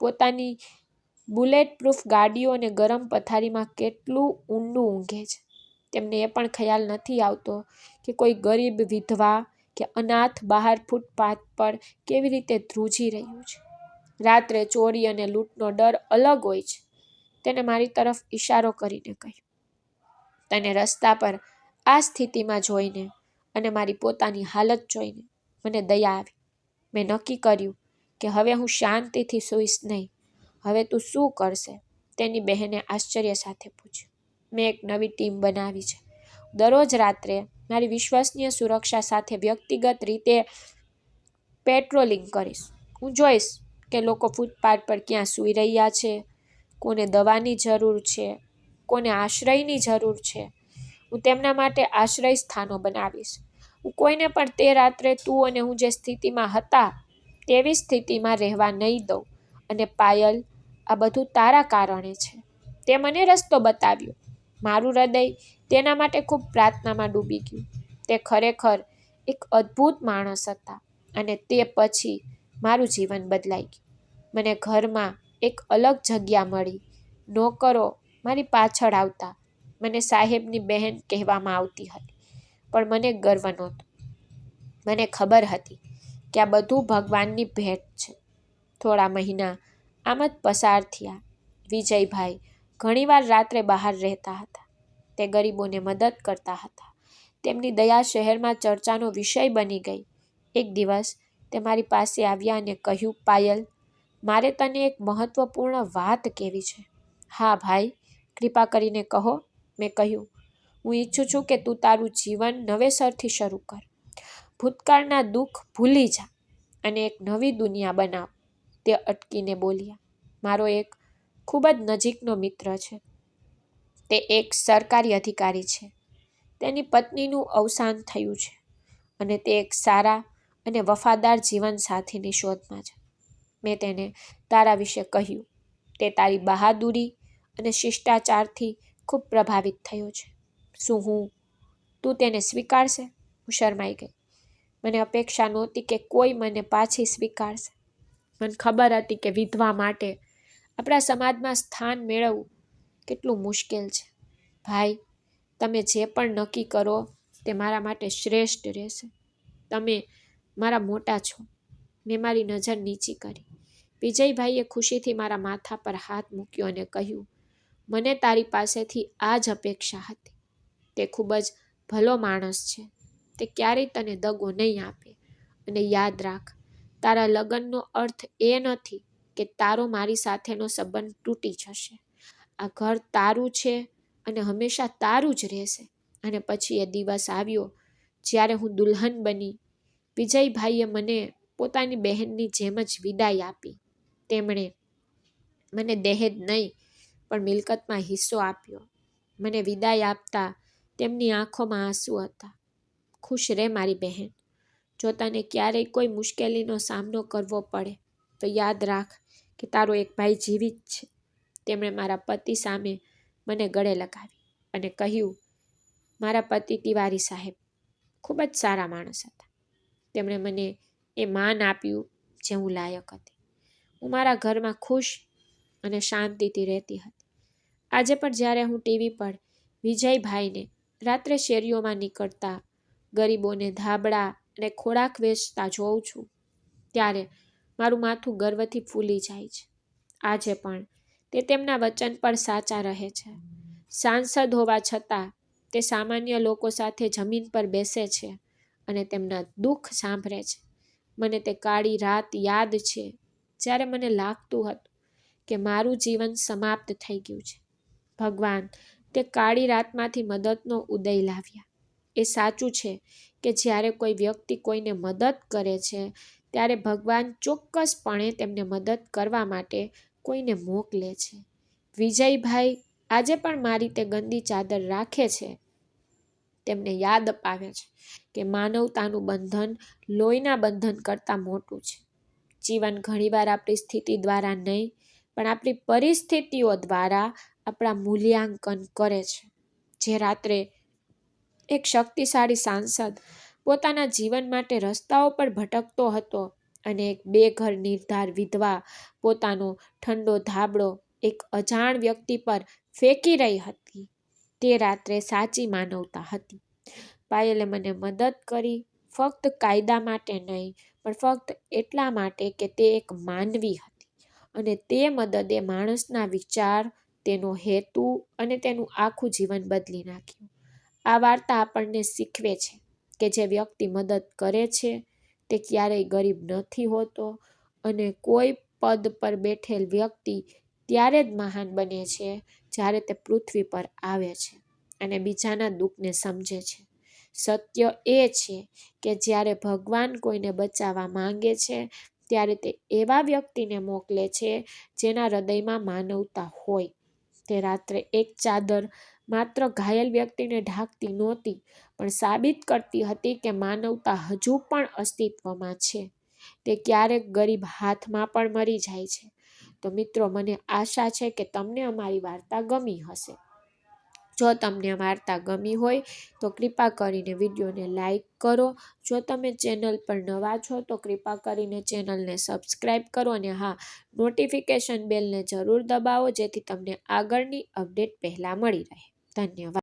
પોતાની બુલેટ પ્રૂફ ગાડીઓ અને ગરમ પથારીમાં કેટલું ઊંડું ઊંઘે છે. તેમને એ પણ ખ્યાલ નથી આવતો કે કોઈ ગરીબ વિધવા કે અનાથ બહાર ફૂટપાથ પર કેવી રીતે ધ્રુજી રહ્યું છે. રાત્રે ચોરી અને લૂંટનો ડર અલગ હોય છે. તેને મારી તરફ ઈશારો કરીને કહ્યું. તને રસ્તા પર આ સ્થિતિમાં જોઈને અને મારી પોતાની હાલત જોઈને મને દયા આવી. મેં નક્કી કર્યું કે હવે હું શાંતિથી સૂઈશ નહીં. હવે તું શું કરશે? તેની બહેને આશ્ચર્ય સાથે પૂછ્યું. મેં એક નવી ટીમ બનાવી છે. દરરોજ રાત્રે મારી વિશ્વસનીય સુરક્ષા સાથે વ્યક્તિગત રીતે પેટ્રોલિંગ કરીશ. હું જોઈશ કે લોકો ફૂટપાથ પર ક્યાં સૂઈ રહ્યા છે, કોને દવાની જરૂર છે, કોને આશ્રયની જરૂર છે. હું તેમના માટે આશ્રય સ્થાનો બનાવીશ. હું કોઈને પણ તે રાત્રે તું અને હું જે સ્થિતિમાં હતા તેવી સ્થિતિમાં રહેવા નહીં દઉં. અને પાયલ, આ બધું તારા કારણે છે. તે મને રસ્તો બતાવ્યો. મારું હૃદય તેના માટે ખૂબ પ્રાર્થનામાં ડૂબી ગયું. તે ખરેખર એક અદ્ભુત માણસ હતા અને તે પછી મારું જીવન બદલાઈ ગયું. મને ઘરમાં એક અલગ જગ્યા મળી. નોકરો મારી પાછળ આવતા. મને સાહેબની બહેન કહેવામાં આવતી હતી. પણ મને ગર્વ નહોતો. મને ખબર હતી કે આ બધું ભગવાનની ભેટ છે. થોડા મહિના આમ જ પસાર થયા. વિજયભાઈ ઘણીવાર રાત્રે બહાર રહેતા હતા. તે ગરીબોને મદદ કરતા હતા. તેમની દયા શહેરમાં ચર્ચાનો વિષય બની ગઈ. એક દિવસ તે મારી પાસે આવ્યા અને કહ્યું, પાયલ, મારે તને એક મહત્વપૂર્ણ વાત કહેવી છે. હા ભાઈ, કૃપા કરીને કહો, મેં કહ્યું. હું ઈચ્છું છું કે તું તારું જીવન નવેસરથી શરૂ કર. ભૂતકાળના દુઃખ ભૂલી જા અને એક નવી દુનિયા બનાવ. તે અટકીને બોલ્યા. મારો એક ખૂબ જ નજીકનો મિત્ર છે. તે એક સરકારી અધિકારી છે. તેની પત્નીનું અવસાન થયું છે અને તે એક સારા અને વફાદાર જીવનસાથીની શોધમાં છે. મેં તેને તારા વિશે કહ્યું. તે તારી બહાદુરી અને શિષ્ટાચારથી ખૂબ પ્રભાવિત થયો છે. શું તું તેને સ્વીકારશે? હું શરમાઈ ગઈ. મને અપેક્ષા નહોતી કે કોઈ મને પાછી સ્વીકારશે. મને ખબર હતી કે વિધવા માટે આપણા સમાજમાં સ્થાન મેળવવું કેટલું મુશ્કેલ છે. ભાઈ, તમે જે પણ નક્કી કરો તે મારા માટે શ્રેષ્ઠ રહેશે. તમે મારા મોટા છો. મેં મારી નજર નીચી કરી. વિજયભાઈએ ખુશીથી મારા માથા પર હાથ મૂક્યો અને કહ્યું, મને તારી પાસેથી આ જ અપેક્ષા હતી. તે ખૂબ જ ભલો માણસ છે. તે ક્યારેય તને દગો નહીં આપે. અને યાદ રાખ, તારા લગ્નનો અર્થ એ નથી કે તારો મારી સાથેનો સંબંધ તૂટી જશે. આ ઘર તારું છે અને હંમેશા તારું જ રહેશે. અને પછી એ દિવસ આવ્યો જ્યારે હું દુલ્હન બની. વિજયભાઈએ મને પોતાની બહેનની જેમ જ વિદાય આપી. તેમણે મને દહેજ નહીં પણ મિલકતમાં હિસ્સો આપ્યો. મને વિદાય આપતા તેમની આંખોમાં આંસુ હતા. ખુશ રહે મારી બહેન. જો તને ક્યારેય કોઈ મુશ્કેલીનો સામનો કરવો પડે તો યાદ રાખ કે તારો એક ભાઈ જીવિત છે. તેમણે મારા પતિ સામે મને ગળે લગાવી અને કહ્યું, મારા પતિ તિવારી સાહેબ ખૂબ જ સારા માણસ હતા. તેમણે મને એ માન આપ્યું જે હું લાયક હતી. હું મારા ઘરમાં ખુશ અને શાંતિથી રહેતી હતી. આજે પણ જ્યારે હું ટીવી પર વિજયભાઈને રાત્રે શેરીઓમાં નીકળતા ગરીબોને ધાબળા અને ખોરાક વેચતા જોઉં છું ત્યારે મારું માથું ગર્વથી ફૂલી જાય છે. આજે પણ તે તેમના વચન પર સાચા રહે છે. સાંસદ હોવા છતાં તે સામાન્ય લોકો સાથે જમીન પર બેસે છે અને તેમના દુઃખ સાંભળે છે. મને તે કાળી રાત યાદ છે જ્યારે મને લાગતું હતું કે મારું જીવન સમાપ્ત થઈ ગયું છે. ભગવાન તે કાળી રાતમાંથી મદદનો ઉદય લાવ્યા. એ સાચું છે કે જ્યારે કોઈ વ્યક્તિ કોઈને મદદ કરે છે ત્યારે ભગવાન ચોક્કસપણે તેમને મદદ કરવા માટે કોઈને મોકલે છે. વિજયભાઈ આજે પણ મારી તે ગંદી ચાદર રાખે છે. તેમને યાદ અપાવે છે કે માનવતાનું બંધન લોહીના બંધન કરતાં મોટું છે. જીવન ઘણીવાર આપણી સ્થિતિ દ્વારા નહીં પણ આપણી પરિસ્થિતિઓ દ્વારા આપણા મૂલ્યાંકન કરે છે. જે રાત્રે એક શક્તિશાળી સાંસદ પોતાના જીવન માટે રસ્તાઓ પર ભટકતો હતો અને એક બેઘર નિર્ધાર વિધવા પોતાનો ઠંડો ધાબળો એક અજાણ વ્યક્તિ પર ફેંકી રહી હતી, તે રાત્રે સાચી માનવતા હતી. પાયલે મને મદદ કરી, ફક્ત કાયદા માટે નહીં પણ ફક્ત એટલા માટે કે તે એક માનવી હતી અને તે મદદે માણસના વિચાર, તેનો હેતુ અને તેનું આખું જીવન બદલી નાખ્યું. આ વાર્તા આપણને શીખવે છે કે જે વ્યક્તિ મદદ કરે છે તે ક્યારેય ગરીબ નથી હોતો અને કોઈ પદ પર બેઠેલ વ્યક્તિ ત્યારે જ મહાન બને છે જ્યારે તે પૃથ્વી પર આવે છે અને બીજાના દુઃખને સમજે છે. સત્ય એ છે કે જ્યારે ભગવાન કોઈને બચાવવા માંગે છે ત્યારે તે એવા વ્યક્તિને મોકલે છે જેના હૃદયમાં માનવતા હોય. તે રાત્રે એક ચાદર માત્ર ઘાયલ વ્યક્તિને ઢાંકતી નહોતી પણ સાબિત કરતી હતી કે માનવતા હજુ પણ અસ્તિત્વમાં છે. તે ક્યારેક ગરીબ હાથમાં પણ મરી જાય છે. તો મિત્રો, મને આશા છે કે તમને અમારી વાર્તા ગમી હશે. જો તમને આ વાર્તા ગમી હોય તો કૃપા કરીને વિડીયોને લાઈક કરો. જો તમે ચેનલ પર નવા છો તો કૃપા કરીને ચેનલને સબસ્ક્રાઈબ કરો અને હા, નોટિફિકેશન બેલને જરૂર દબાવો જેથી તમને આગળની અપડેટ પહેલાં મળી રહે. ધન્યવાદ.